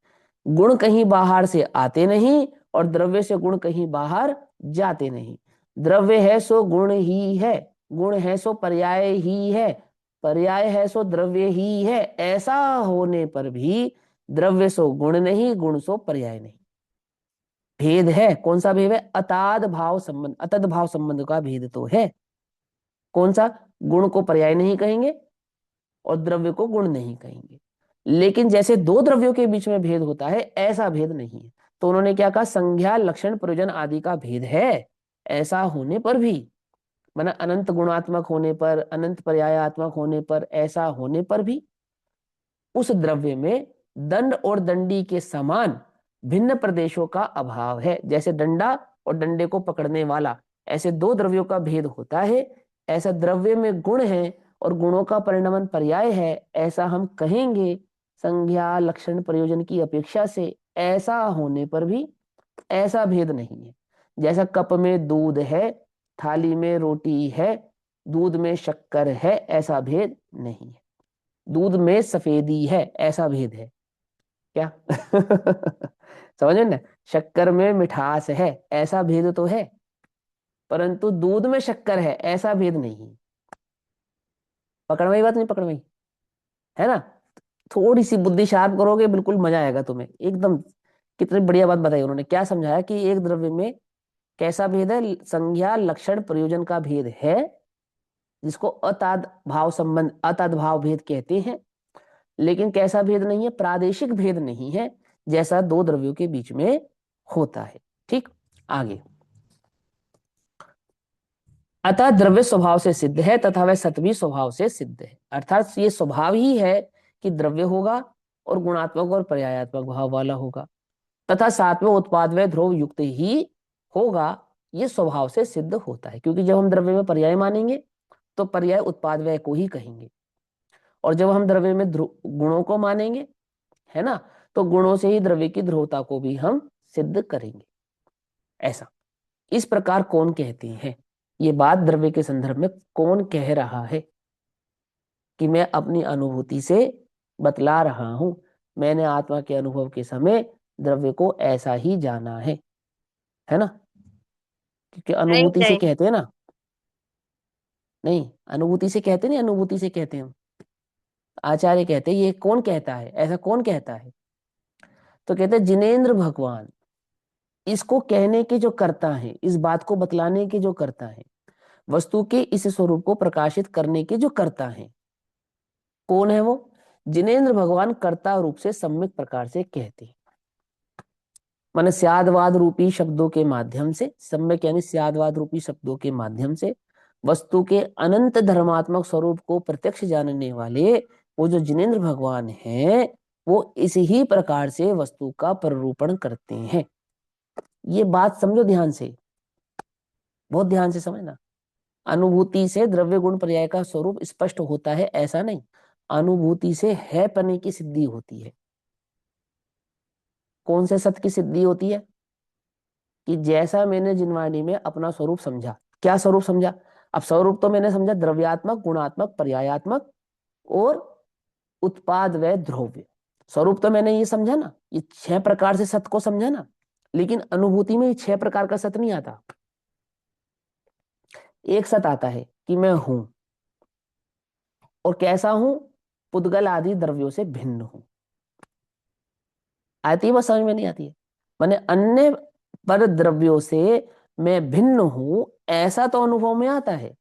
गुण कहीं बाहर से आते नहीं और द्रव्य से गुण कहीं बाहर जाते नहीं। द्रव्य है सो गुण ही है, गुण है सो पर्याय ही है, पर्याय है सो द्रव्य ही है। ऐसा होने पर भी द्रव्य सो गुण नहीं, गुण सो पर्याय नहीं। भेद है। कौन सा भेद है? अताद भाव संबंध, अतद भाव संबंध का भेद तो है। कौन सा? गुण को पर्याय नहीं कहेंगे और द्रव्य को गुण नहीं कहेंगे। लेकिन जैसे दो द्रव्यों के बीच में भेद होता है, ऐसा भेद नहीं है। तो उन्होंने क्या कहा? संज्ञा, लक्षण, प्रयोजन आदि का भेद है। ऐसा होने पर भी, माना अनंत गुणात्मक होने पर, अनंत पर्यायात्मक होने पर, ऐसा होने पर भी उस द्रव्य में दंड और दंडी के समान भिन्न प्रदेशों का अभाव है। जैसे डंडा और डंडे को पकड़ने वाला, ऐसे दो द्रव्यों का भेद होता है। ऐसा द्रव्य में गुण है और गुणों का परिणमन पर्याय है, ऐसा हम कहेंगे। संज्ञा लक्षण प्रयोजन की अपेक्षा से ऐसा होने पर भी ऐसा भेद नहीं है। जैसा कप में दूध है, थाली में रोटी है, दूध में शक्कर है, ऐसा भेद नहीं है। दूध में सफेदी है, ऐसा भेद है क्या? समझ में ना? शक्कर में मिठास है, ऐसा भेद तो है, परंतु दूध में शक्कर है, ऐसा भेद नहीं है। पकड़ में बात नहीं? पकड़ में है ना? थोड़ी सी बुद्धि शार्प करोगे, बिल्कुल मजा आएगा तुम्हें एकदम। कितनी बढ़िया बात बताई उन्होंने। क्या समझाया कि एक द्रव्य में कैसा भेद है? संज्ञा लक्षण प्रयोजन का भेद है, जिसको अताद भाव संबंध, अताद भाव भेद कहते हैं। लेकिन कैसा भेद नहीं है? प्रादेशिक भेद नहीं है, जैसा दो द्रव्यों के बीच में होता है। ठीक, आगे। अतः द्रव्य स्वभाव से सिद्ध है तथा वह सत भी स्वभाव से सिद्ध है। अर्थात ये स्वभाव ही है कि द्रव्य होगा और गुणात्मक और पर्यायात्मक भाव वाला होगा, तथा साथ में उत्पाद व ध्रुव युक्त ही होगा। ये स्वभाव से सिद्ध होता है, क्योंकि जब हम द्रव्य में पर्याय मानेंगे तो पर्याय उत्पाद व्यय को ही कहेंगे, और जब हम द्रव्य में गुणों को मानेंगे, है ना, तो गुणों से ही द्रव्य की ध्रुवता को भी हम सिद्ध करेंगे। ऐसा इस प्रकार कौन कहते हैं? ये बात द्रव्य के संदर्भ में कौन कह रहा है कि मैं अपनी अनुभूति से बतला रहा हूं, मैंने आत्मा के अनुभव के समय द्रव्य को ऐसा ही जाना है ना? क्योंकि नहीं अनुभूति से नहीं कहते हैं ना, नहीं अनुभूति से कहते नहीं, अनुभूति से कहते हैं हम। आचार्य कहते हैं ये कौन कहता है, ऐसा कौन कहता है? तो कहते हैं जिनेंद्र भगवान, इसको कहने के जो करता है, इस बात को बतलाने के जो करता है, वस्तु के इस स्वरूप को प्रकाशित करने के जो करता है, कौन है वो? जिनेंद्र भगवान कर्ता रूप से सम्यक प्रकार से कहते हैं। माने स्यादवाद रूपी शब्दों के माध्यम से, सम्यक यानी स्यादवाद रूपी शब्दों के माध्यम से वस्तु के अनंत धर्मात्मक स्वरूप को प्रत्यक्ष जानने वाले वो जो जिनेंद्र भगवान हैं, वो इस ही प्रकार से वस्तु का प्ररूपण करते हैं। ये बात समझो ध्यान से, बहुत ध्यान से समझना। अनुभूति से द्रव्य गुण पर्याय का स्वरूप स्पष्ट होता है, ऐसा नहीं। अनुभूति से है पने की सिद्धि होती है। कौन से सत्य की सिद्धि होती है? कि जैसा मैंने जिनवाणी में अपना स्वरूप समझा। क्या स्वरूप समझा? अब स्वरूप तो मैंने समझा द्रव्यात्मक, गुणात्मक, पर्यायात्मक और उत्पाद व द्रव्य। स्वरूप तो मैंने ये समझा ना, ये 6 प्रकार से सत्य को समझा ना। लेकिन अनुभूति में ये 6 प्रकार का सत्य नहीं आता। एक सत्य आता है कि मैं हूं, और कैसा हूं? पुद्गल आदि द्रव्यों से भिन्न हूं। आती है? बस समझ में नहीं आती है? माने अन्य पर द्रव्यों से मैं भिन्न हूं, ऐसा तो अनुभव में आता है।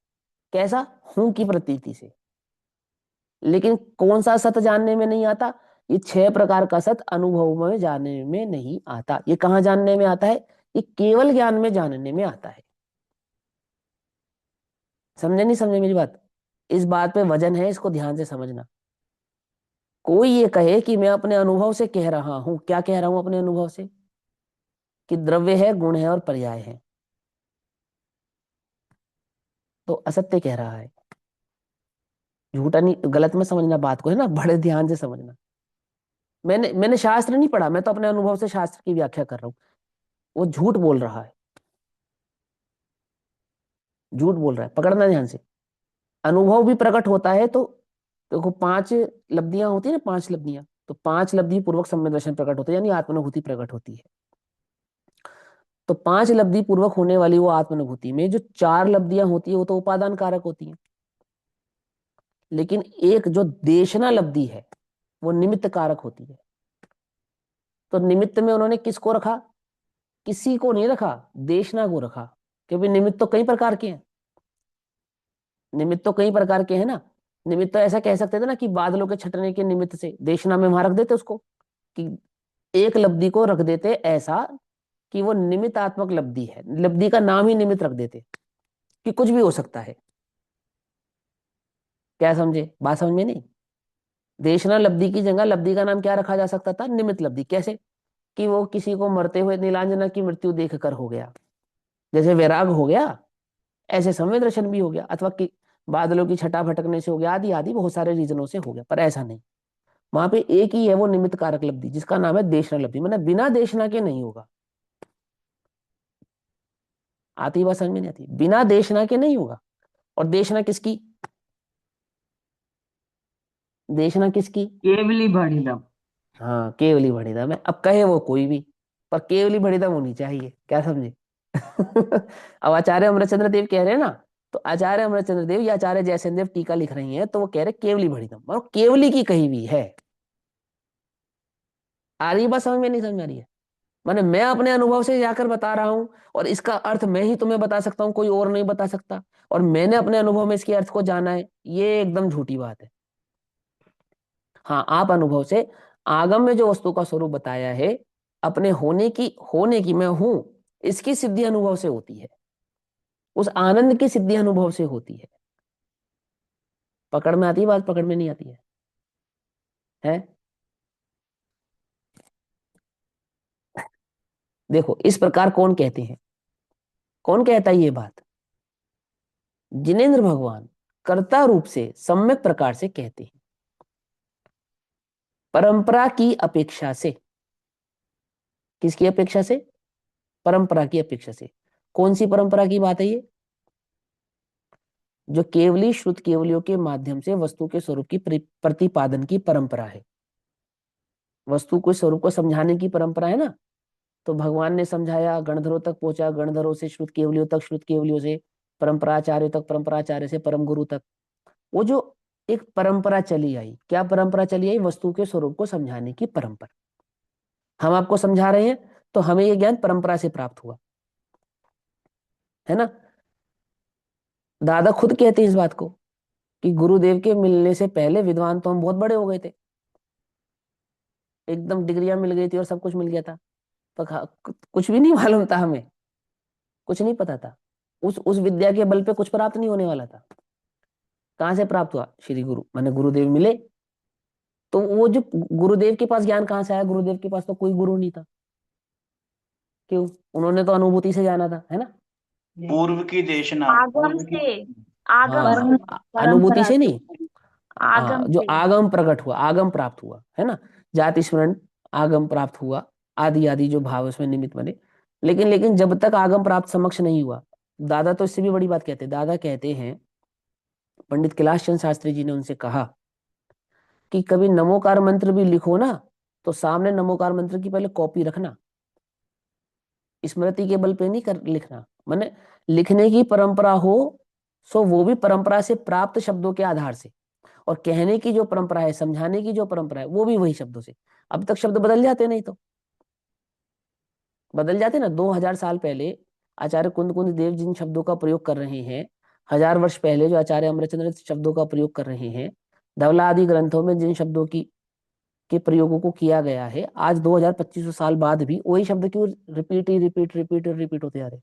कैसा? हूं की प्रतीति से। लेकिन कौन सा सत्य जानने में नहीं आता? ये 6 प्रकार का सत्य अनुभव में जानने में नहीं आता। ये कहाँ जानने में आता है? ये केवल ज्ञान में जानने में आता है। समझे नहीं समझे मेरी बात? इस बात पे वजन है, इसको ध्यान से समझना। कोई ये कहे कि मैं अपने अनुभव से कह रहा हूं, क्या कह रहा हूं अपने अनुभव से? कि द्रव्य है, गुण है और पर्याय है, तो असत्य कह रहा है। झूठा नहीं, गलत में समझना बात को, है ना, बड़े ध्यान से समझना। मैंने शास्त्र नहीं पढ़ा, मैं तो अपने अनुभव से शास्त्र की व्याख्या कर रहा हूं। वो झूठ बोल रहा है, झूठ बोल रहा है, पकड़ना ध्यान से। अनुभव भी प्रकट होता है तो देखो 5 लब्धियां होती है ना, 5 लब्धियां, तो 5 लब्धि पूर्वक सम्यक दर्शन प्रकट होता है, यानी आत्मानुभूति प्रकट होती है। तो 5 लब्धि पूर्वक होने वाली वो आत्मानुभूति में जो 4 लब्धियां होती है वो तो उपादान कारक होती है, लेकिन एक जो देशना लब्धि है वो निमित्त कारक होती है। तो निमित्त में उन्होंने किसको रखा? किसी को नहीं रखा, देशना को रखा, क्योंकि निमित्त तो कई प्रकार के हैं। निमित्त तो कई प्रकार के हैं ना। निमित्त तो ऐसा कह सकते थे ना कि बादलों के छटने के निमित्त से देशना में वहां रख देते उसको, कि एक लब्धि को रख देते ऐसा कि वो निमित्तात्मक लब्धि है, लब्धि का नाम ही निमित्त रख देते कि कुछ भी हो सकता है। क्या समझे? बात समझ में नहीं? देशना लब्धि की जगह लब्धि का नाम क्या रखा जा सकता था? निमित्त लब्धि। कैसे? कि वो किसी को मरते हुए नीलांजना की मृत्यु देखकर हो गया, जैसे वैराग हो गया, ऐसे समय दर्शन भी हो गया। अथवा कि बादलों की छटा फटकने से हो गया, आदि आदि बहुत सारे रीजनों से हो गया, पर ऐसा नहीं। वहां पे एक ही है वो निमित्त कारक लब्धि, जिसका नाम है देशना लब्धि, मतलब बिना देशना के नहीं होगा। आती बात समझ में नहीं आती? बिना देशना के नहीं होगा। और देशना किसकी? देशना किसकी? केवली भणिदम। हाँ, केवली भणिदम है। अब कहे वो कोई भी, पर केवली भणिदम होनी चाहिए, क्या समझे? अब आचार्य अमरचंद्र देव कह रहे हैं ना, तो आचार्य अमरचंद्र देव या आचार्य जयसेन देव टीका लिख रही हैं, तो वो कह रहे केवली भणिदम, मतलब केवली की कही हुई है। आ रही बात समझ में? नहीं समझ आ रही है? माने मैं अपने अनुभव से जाकर बता रहा हूं, और इसका अर्थ मैं ही तुम्हें बता सकता हूं, कोई और नहीं बता सकता, और मैंने अपने अनुभव में इसके अर्थ को जाना है, ये एकदम झूठी बात है। हाँ, आप अनुभव से आगम में जो वस्तु का स्वरूप बताया है, अपने होने की मैं हूं, इसकी सिद्धि अनुभव से होती है, उस आनंद की सिद्धि अनुभव से होती है। पकड़ में आती है बात? पकड़ में नहीं आती है? देखो, इस प्रकार कौन कहते हैं, कौन कहता है ये बात? जिनेंद्र भगवान कर्ता रूप से सम्यक प्रकार से कहते हैं, परंपरा की अपेक्षा से। किसकी अपेक्षा से? परंपरा की अपेक्षा से। कौन सी परंपरा की बात है ये? जो केवली श्रुत केवलियों के माध्यम से वस्तु के स्वरूप की प्रतिपादन की परंपरा है, वस्तु के स्वरूप को समझाने की परंपरा है ना। तो भगवान ने समझाया, गणधरों तक पहुंचा, गणधरों से श्रुत केवलियों तक, श्रुत केवलियों से परंपराचार्य तक, परंपराचार्य से परम गुरु तक। वो जो एक परंपरा चली आई, क्या परंपरा चली आई? वस्तु के स्वरूप को समझाने की परंपरा। हम आपको समझा रहे हैं, तो हमें ये ज्ञान परंपरा से प्राप्त हुआ है ना। दादा खुद कहते हैं इस बात को, कि गुरुदेव के मिलने से पहले विद्वान तो हम बहुत बड़े हो गए थे, एकदम डिग्रियां मिल गई थी और सब कुछ मिल गया था, पर कुछ भी नहीं मालूम था हमें, कुछ नहीं पता था। उस विद्या के बल पे कुछ प्राप्त नहीं होने वाला था। कहाँ से प्राप्त हुआ? श्री गुरु माने गुरुदेव मिले। तो वो जो गुरुदेव के पास ज्ञान कहाँ से आया? गुरुदेव के पास तो कोई गुरु नहीं था। क्यों? उन्होंने तो अनुभूति से जाना था, है ना। पूर्व की देशना, आगम पूर्व की। से। आगम हाँ, से। अनुभूति परंपरा से से। नहीं। हाँ, आगम जो से। आगम प्रकट हुआ, आगम प्राप्त हुआ, है ना। जाति स्मरण, आगम प्राप्त हुआ, आदि आदि जो भाव उसमें निमित्त बने। लेकिन जब तक आगम प्राप्त समक्ष नहीं हुआ, दादा तो इससे भी बड़ी बात कहते हैं। दादा कहते हैं, पंडित कैलाश चंद्र शास्त्री जी ने उनसे कहा कि कभी नमोकार मंत्र भी लिखो ना, तो सामने नमोकार मंत्र की पहले कॉपी रखना, स्मृति के बल पे नहीं कर लिखना। माने लिखने की परंपरा हो, सो वो भी परंपरा से प्राप्त शब्दों के आधार से, और कहने की जो परंपरा है, समझाने की जो परंपरा है, वो भी वही शब्दों से। अब तक शब्द बदल जाते, नहीं तो बदल जाते ना। 2000 साल पहले आचार्य कुंद कुंद देव जिन शब्दों का प्रयोग कर रहे हैं, 1000 वर्ष पहले जो आचार्य अमरचंद्र शब्दों का प्रयोग कर रहे हैं, धवला आदि ग्रंथों में जिन शब्दों की के प्रयोगों को किया गया है, आज 2500 साल बाद भी वही शब्द क्यों रिपीट ही रिपीट रिपीट और रिपीट होते जा रहे हैं?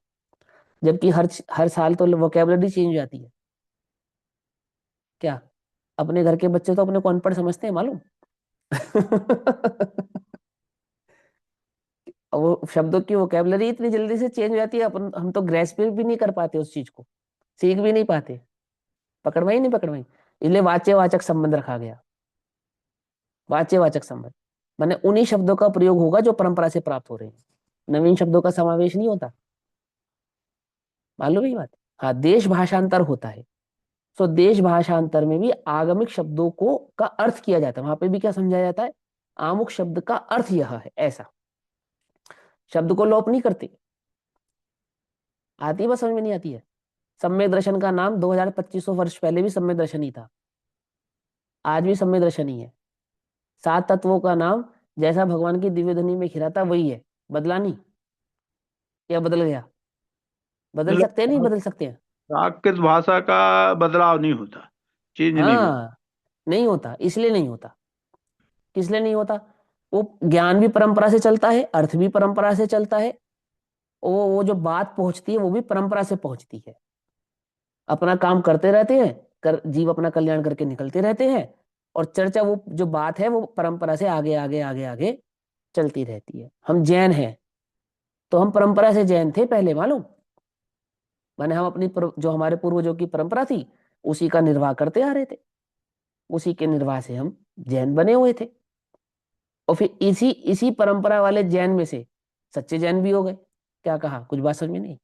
जबकि हर हर साल तो वोकेबलरी चेंज हो जाती है। क्या अपने घर के बच्चे तो अपने को अनपढ़ समझते हैं, मालूम? अब वो शब्दों की वोकेबलरी इतनी जल्दी से चेंज हो जाती है, अपन हम तो ग्रेस्प भी नहीं कर पाते उस चीज को, सीख भी नहीं पाते। पकड़वाई नहीं पकड़वाई, इसलिए वाच्यवाचक संबंध रखा गया। वाच्यवाचक संबंध माने उन्हीं शब्दों का प्रयोग होगा जो परंपरा से प्राप्त हो रहे हैं, नवीन शब्दों का समावेश नहीं होता। मालूम है ये बात? हाँ, देश भाषांतर होता है। सो देश भाषांतर में भी आगमिक शब्दों को का अर्थ किया जाता है। वहां पे भी क्या समझाया जाता है? आमुक शब्द का अर्थ यह है, ऐसा। शब्द को लोप नहीं करते। आती है बस, समझ में नहीं आती है? सम्यक दर्शन का नाम 2500 वर्ष पहले भी सम्यक दर्शन ही था, आज भी सम्यक दर्शन ही है। सात तत्वों का नाम जैसा भगवान की दिव्य ध्वनि में खिरा था वही है, बदला नहीं। या बदल गया? बदल मतलब सकते हैं, नहीं बदल सकते हैं? प्राकृत भाषा का बदलाव नहीं होता, चेंज नहीं होता। हाँ, नहीं होता। इसलिए नहीं होता। किस लिए नहीं होता? वो ज्ञान भी परंपरा से चलता है, अर्थ भी परंपरा से चलता है, वो जो बात पहुंचती है वो भी परंपरा से पहुंचती है। अपना काम करते रहते हैं, जीव अपना कल्याण करके निकलते रहते हैं, और चर्चा, वो जो बात है वो परंपरा से आगे आगे आगे आगे चलती रहती है। हम जैन हैं, तो हम परंपरा से जैन थे पहले, मालूम? माने हम जो हमारे पूर्वजों की परंपरा थी, उसी का निर्वाह करते आ रहे थे, उसी के निर्वाह से हम जैन बने हुए थे। और फिर इसी इसी परंपरा वाले जैन में से सच्चे जैन भी हो गए। क्या कहा, कुछ बात समझ में नहीं?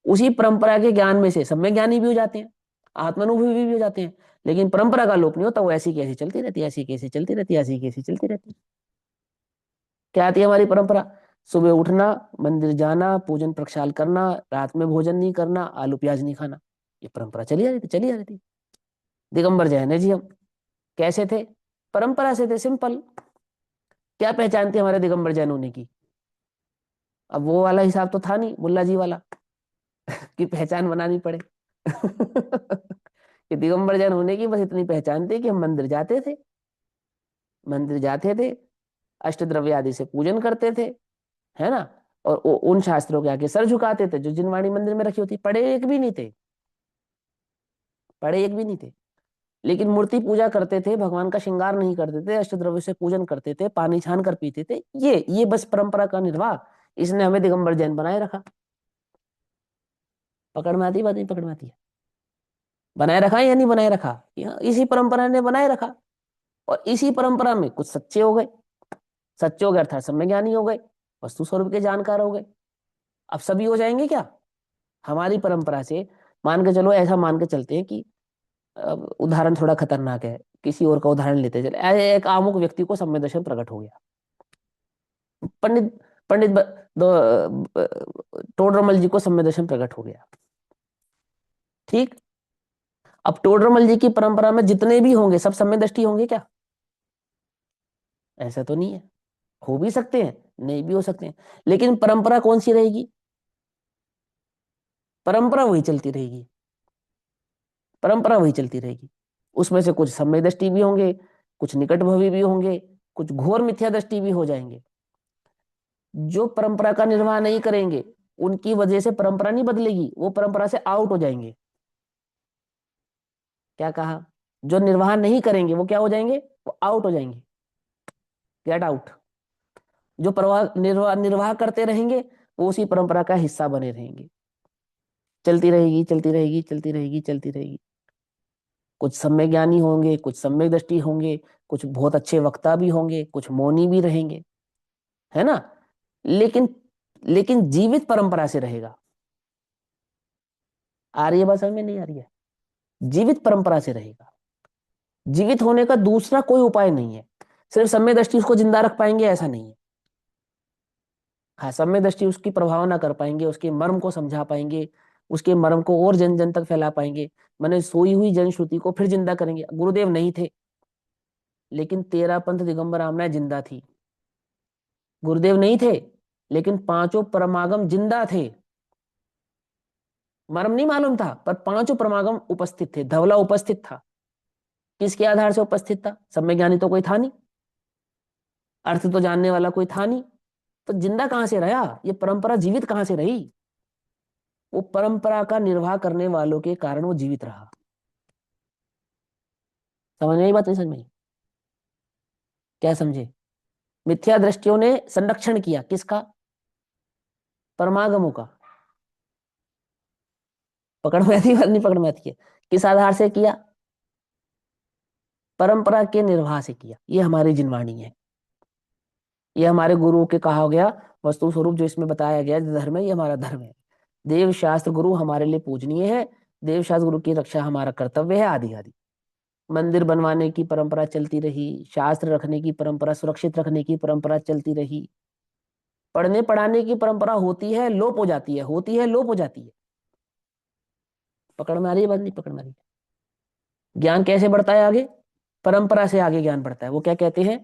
उसी परंपरा के ज्ञान में से सम्यक ज्ञानी भी हो जाते हैं, आत्मानुभवी भी हो जाते हैं, लेकिन परंपरा का लोप नहीं होता, वो ऐसी कैसी चलती रहती है, ऐसी कैसी चलती रहती है, ऐसी कैसी चलती रहती है। क्या आती है हमारी परंपरा? सुबह उठना, मंदिर जाना, पूजन प्रक्षाल करना, रात में भोजन नहीं करना, आलू प्याज नहीं खाना, ये परंपरा चली आ रही थी, चली आ रही थी। दिगंबर जैन है जी हम। कैसे थे? परंपरा से थे, सिंपल। क्या पहचान थी हमारे दिगंबर जैन होने की? अब वो वाला हिसाब तो था नहीं मुल्ला जी वाला कि पहचान बनानी पड़े कि दिगंबर जैन होने की बस इतनी पहचान थी कि हम मंदिर जाते थे, मंदिर जाते थे, अष्टद्रव्य आदि से पूजन करते थे, है ना, और उन शास्त्रों के आगे सर झुकाते थे जो जिनवाणी मंदिर में रखी होती। पढ़े एक भी नहीं थे, पढ़े एक भी नहीं थे, लेकिन मूर्ति पूजा करते थे, भगवान का श्रृंगार नहीं करते थे, अष्टद्रव्य से पूजन करते थे, पानी छान कर पीते थे। ये बस परंपरा का निर्वाह, इसने हमें दिगंबर जैन बनाए रखा। पकड़ में आती बात? नहीं पकड़ में आती है? बनाए रखा है या नहीं बनाए रखा? इसी परंपरा ने बनाए रखा। और इसी परंपरा में कुछ सच्चे हो गए, सच्चे हो गए अर्थात सम्यक ज्ञानी हो गए, वस्तु स्वरूप के जानकार हो गए। अब सभी हो जाएंगे क्या हमारी परंपरा से? मान के चलो, ऐसा मान के चलते हैं कि उदाहरण थोड़ा खतरनाक है, किसी और का उदाहरण लेते चले। एक अमुक व्यक्ति को सम्यक दर्शन प्रकट हो गया, पंडित पंडित टोडरमल जी को सम्यक दर्शन प्रकट हो गया, ठीक। अब टोडरमल जी की परंपरा में जितने भी होंगे सब सम्यक दृष्टि होंगे क्या? ऐसा तो नहीं है। हो भी सकते हैं, नहीं भी हो सकते हैं, लेकिन परंपरा कौन सी रहेगी? परंपरा वही चलती रहेगी, परंपरा वही चलती रहेगी। उसमें से कुछ सम्यक दृष्टि भी होंगे, कुछ निकट भवी भी होंगे, कुछ घोर मिथ्या दृष्टि भी हो जाएंगे। जो परंपरा का निर्वाह नहीं करेंगे उनकी वजह से परंपरा नहीं बदलेगी, वो परंपरा से आउट हो जाएंगे। क्या कहा? जो निर्वाह नहीं करेंगे वो क्या हो जाएंगे? वो आउट हो जाएंगे, गेट आउट। जो निर्वाह निर्वाह करते रहेंगे वो उसी परंपरा का हिस्सा बने रहेंगे। चलती रहेगी, चलती रहेगी, चलती रहेगी, चलती रहेगी। कुछ सम्यक ज्ञानी होंगे, कुछ सम्यक दृष्टि होंगे, कुछ बहुत अच्छे वक्ता भी होंगे, कुछ मौनी भी रहेंगे, है ना, लेकिन लेकिन जीवित परंपरा से रहेगा। आ रही है बात समझ में? नहीं आ रही है? जीवित परंपरा से रहेगा। जीवित होने का दूसरा कोई उपाय नहीं है। सिर्फ सम्यक दृष्टि उसको जिंदा रख पाएंगे ऐसा नहीं है। हाँ, सम्यक दृष्टि उसकी प्रभावना कर पाएंगे, उसके मर्म को समझा पाएंगे, उसके मर्म को और जन जन तक फैला पाएंगे। मैंने सोई हुई जन श्रुति को फिर जिंदा करेंगे। गुरुदेव नहीं थे, लेकिन 13 पंथ दिगंबर आमनाएं जिंदा थी। गुरुदेव नहीं थे, लेकिन पांचों परमागम जिंदा थे। मर्म नहीं मालूम था, पर पांचों परमागम उपस्थित थे, धवला उपस्थित था। किसके आधार से उपस्थित था? सम्यक ज्ञानी तो कोई था नहीं, अर्थ तो जानने वाला कोई था नहीं, तो जिंदा कहां से रहा? ये परंपरा जीवित कहां से रही? वो परंपरा का निर्वाह करने वालों के कारण वो जीवित रहा। समझ में आई बात? नहीं समझ में आई? क्या समझे? मिथ्या दृष्टियों ने संरक्षण किया किसका? परमागमों का। पकड़ में आती है? नहीं पकड़ में आती है? किस आधार से किया? परंपरा के निर्वाह से किया। ये हमारी जिनवाणी है, ये हमारे गुरुओं के कहा गया वस्तु स्वरूप जो इसमें बताया गया धर्म है, ये हमारा धर्म है। देव शास्त्र गुरु हमारे लिए पूजनीय है, देव शास्त्र गुरु की रक्षा हमारा कर्तव्य है, आदि आदि। मंदिर बनवाने की परंपरा चलती रही, शास्त्र रखने की परंपरा, सुरक्षित रखने की परंपरा चलती रही। पढ़ने पढ़ाने की परंपरा होती है, लोप हो जाती है, होती है, लोप हो जाती है। पकड़ में आ रही है बात? नहीं पकड़ में आ रही है? ज्ञान कैसे बढ़ता है आगे? परंपरा से आगे ज्ञान बढ़ता है। वो क्या कहते हैं?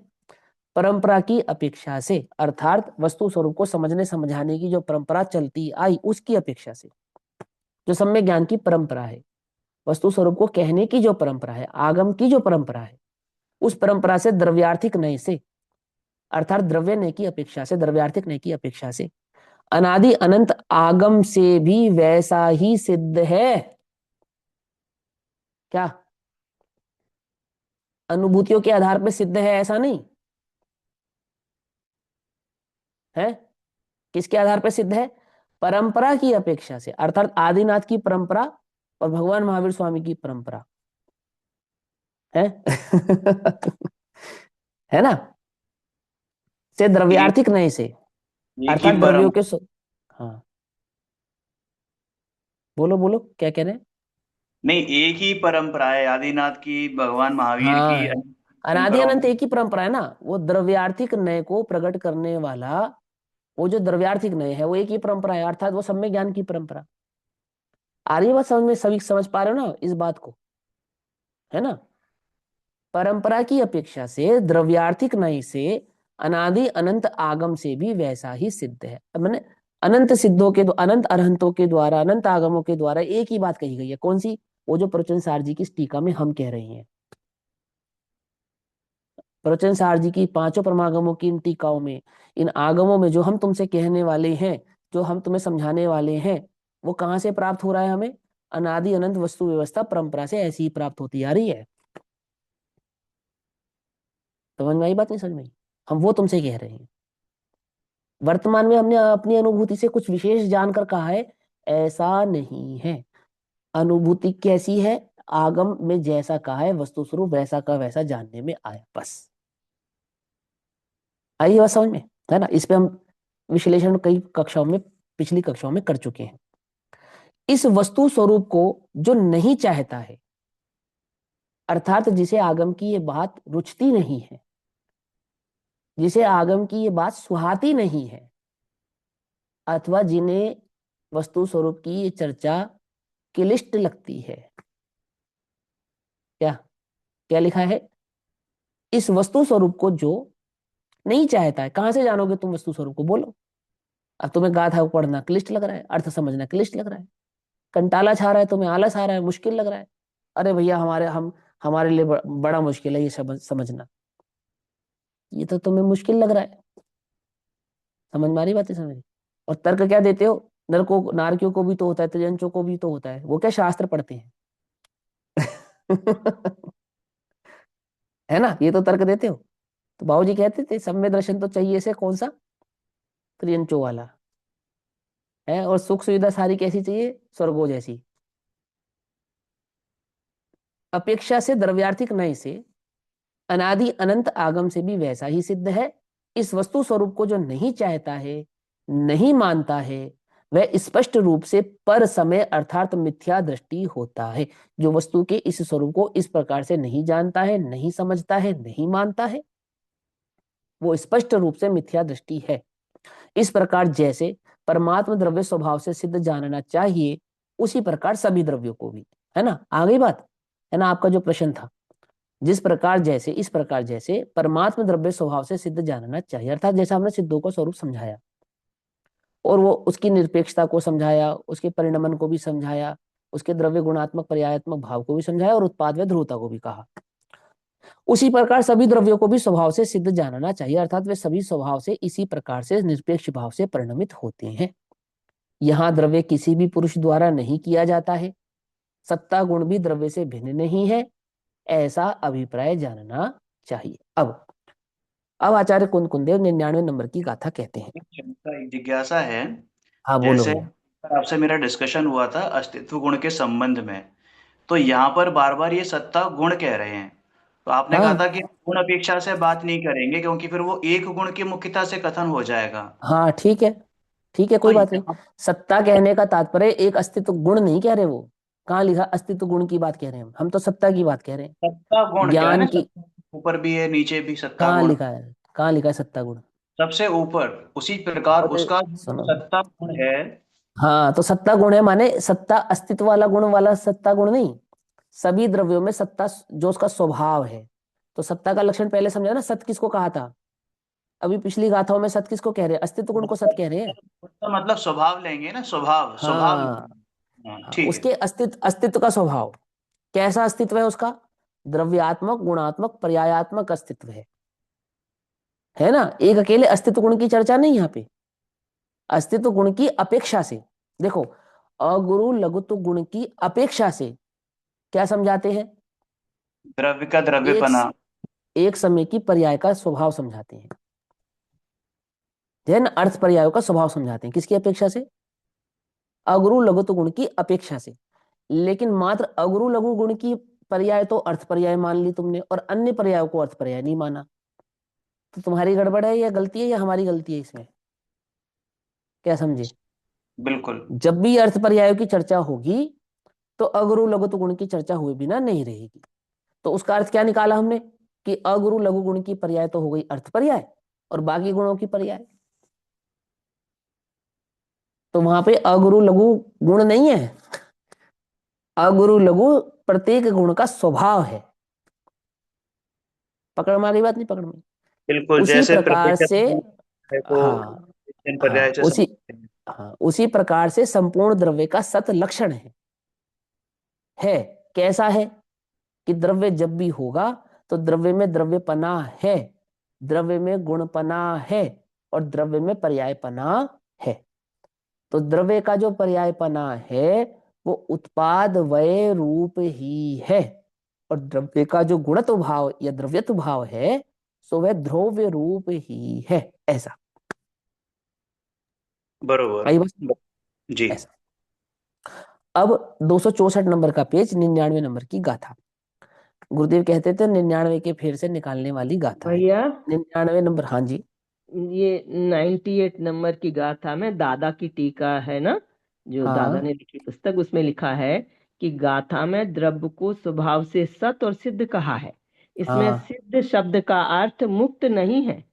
परंपरा की अपेक्षा से, अर्थात वस्तु स्वरूप को समझने समझाने की जो परंपरा चलती आई उसकी अपेक्षा से, जो सम्यक ज्ञान की परंपरा है, वस्तु स्वरूप को कहने की जो परंपरा है, आगम की जो परंपरा है, उस परंपरा से द्रव्यार्थिक नय से, अर्थात द्रव्य नय की अपेक्षा से, द्रव्यार्थिक नय की अपेक्षा से अनादि अनंत आगम से भी वैसा ही सिद्ध है। क्या? अनुभूतियों के आधार पर सिद्ध है ऐसा नहीं है। किसके आधार पर सिद्ध है? परंपरा की अपेक्षा से, अर्थात आदिनाथ की परंपरा और भगवान महावीर स्वामी की परंपरा है है ना, से एक द्रव्यार्थिक नय से, एक ही अर्थात द्रव्यों परम के हाँ, बोलो बोलो क्या कह रहे हैं। नहीं, एक ही परंपरा है आदिनाथ की, भगवान महावीर की, हाँ, अन्य अनादि परंपराओं अनंत में। एक ही परंपरा है ना, वो द्रव्यार्थिक नय को प्रकट करने वाला, वो जो द्रव्यार्थिक नय है वो एक ही परंपरा है, अर्थात वो सम्यक ज्ञान की परंपरा। आ रही है बात समझ में, सभी समझ पा रहे हो ना इस बात को, है ना। परंपरा की अपेक्षा से द्रव्यार्थिक नय से अनादि अनंत आगम से भी वैसा ही सिद्ध है। मैंने अनंत सिद्धों के अनंत अरहंतों के द्वारा, अनंत आगमों के द्वारा एक ही बात कही गई है। कौन सी? वो जो प्रवचन सार जी की इस टीका में हम कह रहे हैं। प्रवचन सार जी की पांचों परमागमों की इन टीकाओं में, इन आगमों में जो हम तुमसे कहने वाले हैं, जो हम तुम्हें समझाने वाले हैं, वो कहाँ से प्राप्त हो रहा है हमें? अनादि अनंत वस्तु व्यवस्था परंपरा से ऐसी ही प्राप्त होती आ रही है। समझ में आई बात, नहीं समझ में आई? हम वो तुमसे कह रहे हैं। वर्तमान में हमने अपनी अनुभूति से कुछ विशेष जानकर कहा है, ऐसा नहीं है। अनुभूति कैसी है? आगम में जैसा कहा है वस्तु स्वरूप वैसा का वैसा जानने में आया, बस। आई बात समझ में, है ना। इस पे हम विश्लेषण कई कक्षाओं में, पिछली कक्षाओं में कर चुके हैं। इस वस्तु स्वरूप को जो नहीं चाहता है, अर्थात जिसे आगम की ये बात रुचती नहीं है, जिसे आगम की ये बात सुहाती नहीं है, अथवा जिन्हें वस्तु स्वरूप की ये चर्चा क्लिष्ट लगती है, क्या क्या लिखा है? इस वस्तु स्वरूप को जो नहीं चाहता है। कहां से जानोगे तुम वस्तु स्वरूप को? बोलो। अब तुम्हें गाथा को पढ़ना क्लिष्ट लग रहा है, अर्थ समझना क्लिष्ट लग रहा है, कंटाला छा रहा है, तुम्हें आलस आ रहा है, मुश्किल लग रहा है। अरे भैया, हमारे लिए बड़ा मुश्किल है ये समझना। ये तो तुम्हें मुश्किल लग रहा है। समझ में आ रही बातें? समझ? और तर्क क्या देते हो? नरकों नारकियों को भी तो होता है, त्रिजंचों को भी तो होता है। वो क्या शास्त्र पढ़ते हैं? है ना, ये तो तर्क देते हो। तो बाबूजी कहते थे सब में दर्शन तो चाहिए से, कौन सा? त्रिजंचों वाला है। और सुख सुविधा सारी कैसी चाहिए? स्वर्गों जैसी। अपेक्षा से द्रव्यार्थिक नय से अनादि अनंत आगम से भी वैसा ही सिद्ध है। इस वस्तु स्वरूप को जो नहीं चाहता है, नहीं मानता है, वह स्पष्ट रूप से पर समय अर्थात मिथ्या दृष्टि होता है। जो वस्तु के इस स्वरूप को इस प्रकार से नहीं जानता है, नहीं समझता है, नहीं मानता है, वो स्पष्ट रूप से मिथ्या दृष्टि है। इस प्रकार जैसे परमात्म द्रव्य स्वभाव से सिद्ध जानना चाहिए, उसी प्रकार सभी द्रव्यों को भी। है ना, आ गई बात? है ना, आपका जो प्रश्न था, जिस प्रकार जैसे, इस प्रकार जैसे परमात्म द्रव्य स्वभाव से सिद्ध जानना चाहिए, अर्थात जैसा हमने सिद्धों को स्वरूप समझाया और वो उसकी निरपेक्षता को समझाया, उसके परिणमन को भी समझाया, उसके द्रव्य गुणात्मक पर्यायात्मक भाव को भी समझाया और उत्पाद व ध्रुवता को भी कहा, उसी प्रकार सभी द्रव्यों को भी स्वभाव से सिद्ध जानना चाहिए, अर्थात वे सभी स्वभाव से इसी प्रकार से निरपेक्ष भाव से परिणमित होते हैं। यहाँ द्रव्य किसी भी पुरुष द्वारा नहीं किया जाता है, सत्ता गुण भी द्रव्य से भिन्न नहीं है, ऐसा अभिप्राय जानना चाहिए। अब आचार्य कुंद कुंदेव 99 नंबर की गाथा कहते हैं। एक शंका, एक जिज्ञासा है। हाँ बोलो जैसे भैया। आपसे मेरा डिस्कशन हुआ था अस्तित्व गुण के संबंध में, तो यहाँ पर बार बार ये सत्ता गुण कह रहे हैं। तो आपने कहा था हाँ कि गुण अपेक्षा से बात नहीं करेंगे क्योंकि फिर वो एक गुण की मुख्यता से कथन हो जाएगा। हाँ, ठीक है, ठीक है, तो कोई बात नहीं। यहाँ सत्ता कहने का तात्पर्य एक अस्तित्व गुण नहीं कह रहे वो। कहाँ लिखा अस्तित्व गुण की बात कह रहे हैं? हम तो सत्ता की बात कह रहे हैं, सत्ता गुण क्या है ना, ज्ञान की। सत्ता ऊपर भी है नीचे भी सत्ता कहाँ गुण, लिखा है? कहाँ लिखा है सत्ता गुण? सबसे ऊपर। उसी प्रकार वो तो उसका जो सुनो, सत्ता गुण है। हाँ, तो सत्ता गुण है माने सत्ता अस्तित्व वाला गुण वाला सत्ता गुण नहीं, सभी द्रव्यों में सत्ता जो उसका स्वभाव है। तो सत्ता का लक्षण पहले समझा ना, सत किसको कहा था? अभी पिछली गाथाओं में सत किसको कह रहे हैं? अस्तित्व गुण को सत मतलब कह रहे हैं। उसका मतलब स्वभाव लेंगे ना, स्वभाव स्वभाव हाँ, लेंगे। हाँ, हाँ, ठीक है। उसके अस्तित्व का स्वभाव कैसा अस्तित्व है उसका? द्रव्यात्मक गुणात्मक पर्यायात्मक अस्तित्व है ना। एक अकेले अस्तित्व गुण की चर्चा नहीं यहाँ पे, अस्तित्व गुण की अपेक्षा से। देखो, अगुरु लघुत्व गुण की अपेक्षा से क्या समझाते हैं? द्रव्य का एक द्रव्यपना। एक समय की पर्याय का स्वभाव समझाते हैं, है ना। अर्थ पर्यायों का स्वभाव समझाते हैं, किसकी अपेक्षा से? अगुरु लघुत्व गुण की अपेक्षा से। लेकिन मात्र अगुरु लघु गुण की पर्याय तो अर्थ पर्याय मान ली तुमने और अन्य पर्यायों को अर्थ पर्याय नहीं माना। तो तुम्हारी गड़बड़ है या गलती है या हमारी गलती है इसमें? क्या समझे? बिल्कुल। जब भी अर्थ पर्यायों की चर्चा होगी तो अगुरु लघु गुण की चर्चा हुए बिना नहीं रहेगी। तो उसका अर्थ क्या निकाला हमने कि अगुरु लघु गुण की पर्याय तो हो गई अर्थ पर्याय और बाकी गुणों की पर्याय। तो वहां पे अगुरु लघु गुण नहीं है, अगुरु लघु प्रत्येक गुण का स्वभाव है। पकड़ में आ गई बात? नहीं पकड़ में? बिल्कुल, उसी जैसे प्रकार से प्रत्येक है को हाँ इन पर्याय से उसी समझते हैं। उसी प्रकार से संपूर्ण द्रव्य का सत लक्षण है। कैसा है कि द्रव्य जब भी होगा तो द्रव्य में द्रव्यपना है, द्रव्य में गुणपना है और द्रव्य में पर्यायपना है। तो द्रव्य का जो पर्यायपना है वो उत्पाद वय रूप ही है और द्रव्य का जो गुणत्व भाव या द्रव्यत्व भाव है सो वह ध्रुव्य रूप ही है। ऐसा बरोबर। आई बस जी। ऐसा। अब 264 नंबर का पेज, 99 नंबर की गाथा। गुरुदेव कहते थे 99 के फेर से निकालने वाली गाथा है। भैया 99 नंबर, हाँ जी। ये 98 नंबर की गाथा में दादा की टीका है ना, जो दादा हाँ ने लिखी पुस्तक, उसमें लिखा है कि गाथा में द्रव्य को स्वभाव से सत और सिद्ध कहा है। इसमें हाँ सिद्ध शब्द का अर्थ मुक्त नहीं है,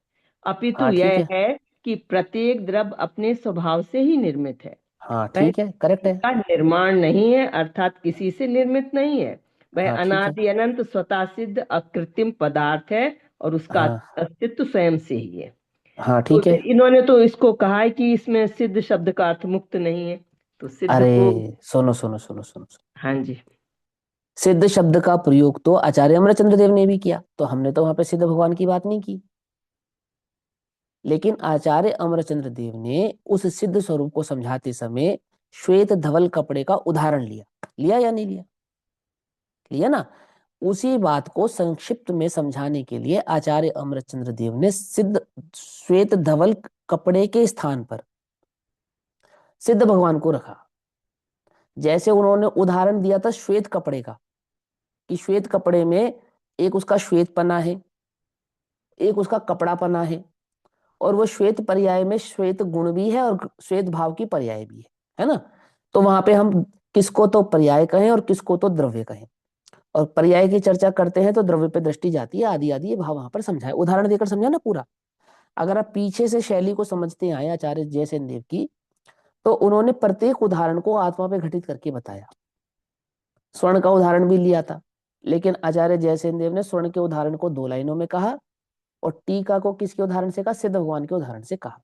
अपितु हाँ ठीक यह है, है कि प्रत्येक द्रव्य अपने स्वभाव से ही निर्मित है। हाँ वह ठीक है, करेक्ट किसी है। का निर्माण नहीं है, अर्थात किसी से निर्मित नहीं है। वह हाँ ठीक है, अनादि अनंत स्वतः सिद्ध अकृत्रिम पदार्थ है और उसका हाँ अस्तित्व स्वयं से ही है। हाँ तो ठीक है। इन्होंने तो इसको कहा है कि इसमें सिद्ध शब्द का अर्थ मुक्त नहीं है, तो सिद्ध अरे को। सुनो सुनो सुनो सुनो सुनो। हाँ जी। सिद्ध शब्द का प्रयोग तो आचार्य अमरचंद्र देव ने भी किया, तो हमने तो वहां पे सिद्ध भगवान की बात नहीं की। लेकिन आचार्य अमरचंद्र देव ने उस सिद्ध स्वरूप को समझाते समय श्वेत धवल कपड़े का उदाहरण लिया। लिया या नहीं लिया? लिया ना। उसी बात को संक्षिप्त में समझाने के लिए आचार्य अमरचंद्र देव ने सिद्ध श्वेत धवल कपड़े के स्थान पर सिद्ध भगवान को रखा। जैसे उन्होंने उदाहरण दिया था श्वेत कपड़े का, कि श्वेत कपड़े में एक उसका श्वेत पना है, एक उसका कपड़ा पना है, और वो श्वेत पर्याय में श्वेत गुण भी है और श्वेत भाव की पर्याय भी है ना। तो वहां पे हम किसको तो पर्याय कहें और किसको तो द्रव्य कहें, और पर्याय की चर्चा करते हैं तो द्रव्य पे दृष्टि जाती है, आदि आदि ये भाव वहां पर समझाए, उदाहरण देकर समझा ना पूरा। अगर आप पीछे से शैली को समझते आए आचार्य जयसेन देव की, तो उन्होंने प्रत्येक उदाहरण को आत्मा पे घटित करके बताया। स्वर्ण का उदाहरण भी लिया था, लेकिन आचार्य जयसेन देव ने स्वर्ण के उदाहरण को 2 लाइनों में कहा और टीका को किसके उदाहरण से कहा? सिद्ध भगवान के उदाहरण से कहा।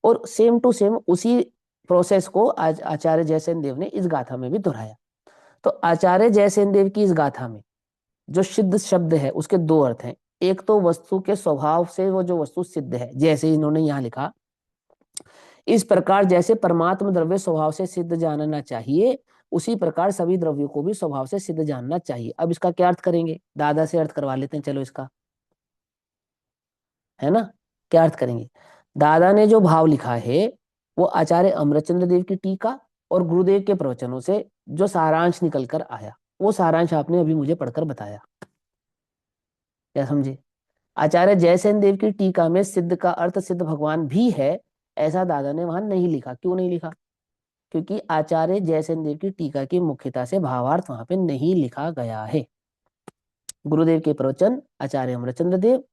और सेम टू सेम उसी प्रोसेस को आज आचार्य जयसेन देव ने इस गाथा में भी दोहराया। तो आचार्य जयसेन देव की इस गाथा में जो सिद्ध शब्द है उसके 2 अर्थ हैं। एक तो वस्तु के स्वभाव से वो जो वस्तु सिद्ध है, जैसे इन्होंने यहाँ लिखा, इस प्रकार जैसे परमात्म द्रव्य स्वभाव से सिद्ध जानना चाहिए, उसी प्रकार सभी द्रव्यों को भी स्वभाव से सिद्ध जानना चाहिए। अब इसका क्या अर्थ करेंगे? दादा से अर्थ करवा लेते हैं चलो इसका, है ना। क्या अर्थ करेंगे? दादा ने जो भाव लिखा है वो आचार्य अमरचंद्र देव की टीका और गुरुदेव के प्रवचनों से जो सारांश निकल कर आया, वो सारांश आपने अभी मुझे पढ़कर बताया। क्या समझे? आचार्य जयसेन देव की टीका में सिद्ध का अर्थ सिद्ध भगवान भी है, ऐसा दादा ने वहां नहीं लिखा। क्यों नहीं लिखा? क्योंकि आचार्य जयसेन देव की टीका की मुख्यता से भावार्थ वहां पे नहीं लिखा गया है। गुरुदेव के प्रवचन, आचार्य अमरचंद्र देव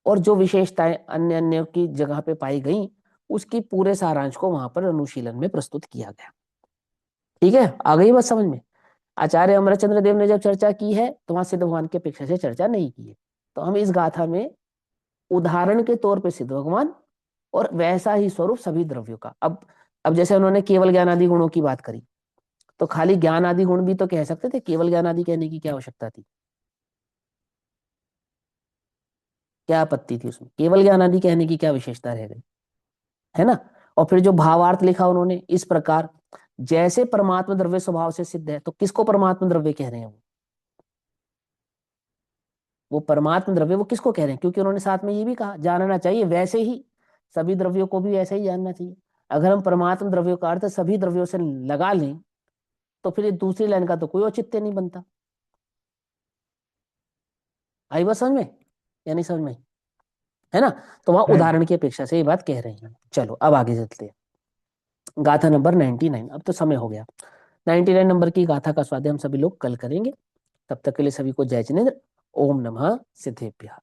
और जो विशेषताएं अन्य अन्य की जगह पे पाई गई, उसकी पूरे सारांश को वहां पर अनुशीलन में प्रस्तुत किया गया। ठीक है, आ गई बात समझ में? आचार्य अमरचंद्र देव ने जब चर्चा की है तो वहां सिद्ध भगवान की अपेक्षा से चर्चा नहीं की है। तो हम इस गाथा में उदाहरण के तौर पे सिद्ध भगवान और वैसा ही स्वरूप सभी द्रव्यों का। अब जैसे उन्होंने केवल ज्ञान आदि गुणों की बात करी, तो खाली ज्ञान आदि गुण भी तो कह सकते थे, केवल ज्ञान आदि कहने की क्या आवश्यकता थी? क्या आपत्ति थी उसमें? केवल ज्ञान आदि कहने की क्या विशेषता रह गई, है ना। और फिर जो भावार्थ लिखा उन्होंने इस प्रकार, जैसे परमात्मा द्रव्य स्वभाव से सिद्ध है, तो किसको परमात्मा द्रव्य कह रहे हैं? वो परमात्मा द्रव्य वो किसको कह रहे हैं? क्योंकि उन्होंने साथ में ये भी कहा जानना चाहिए वैसे ही सभी द्रव्यों को भी ऐसे ही जानना चाहिए। अगर हम परमात्मा द्रव्यों का अर्थ सभी द्रव्यों से लगा लें तो फिर ये दूसरी लाइन का तो कोई औचित्य नहीं बनता। आई बात समझ में या नहीं समझ में, है ना? तो वहां हाँ। उदाहरण की अपेक्षा से ये बात कह रही हैं। चलो अब आगे चलते हैं। गाथा नंबर 99, अब तो समय हो गया। 99 नंबर की गाथा का स्वाध्याय हम सभी लोग कल करेंगे। तब तक के लिए सभी को जय जिनेन्द्र। ओम नमः सिद्धेभ्यः।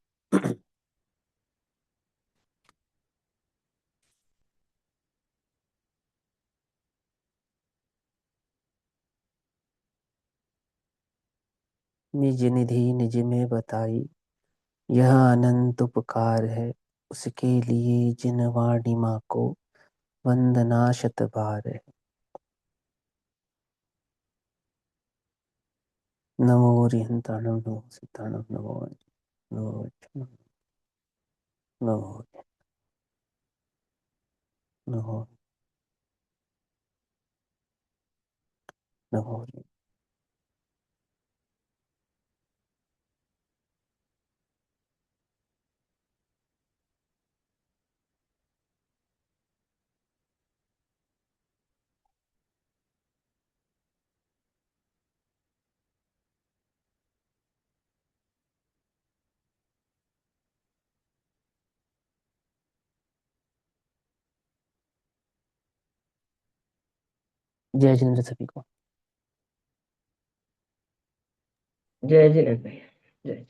निज निधि निज में बताई, यह अनंत उपकार है। उसके लिए जिन वाणी माँ को वंदना शत बार है। नमो रिहंताणं नमो सिद्धाणं नमो नमो नमो नमो नमो। जय जिनेन्द्र सभी को। जय जिनेन्द्र भैया, जय।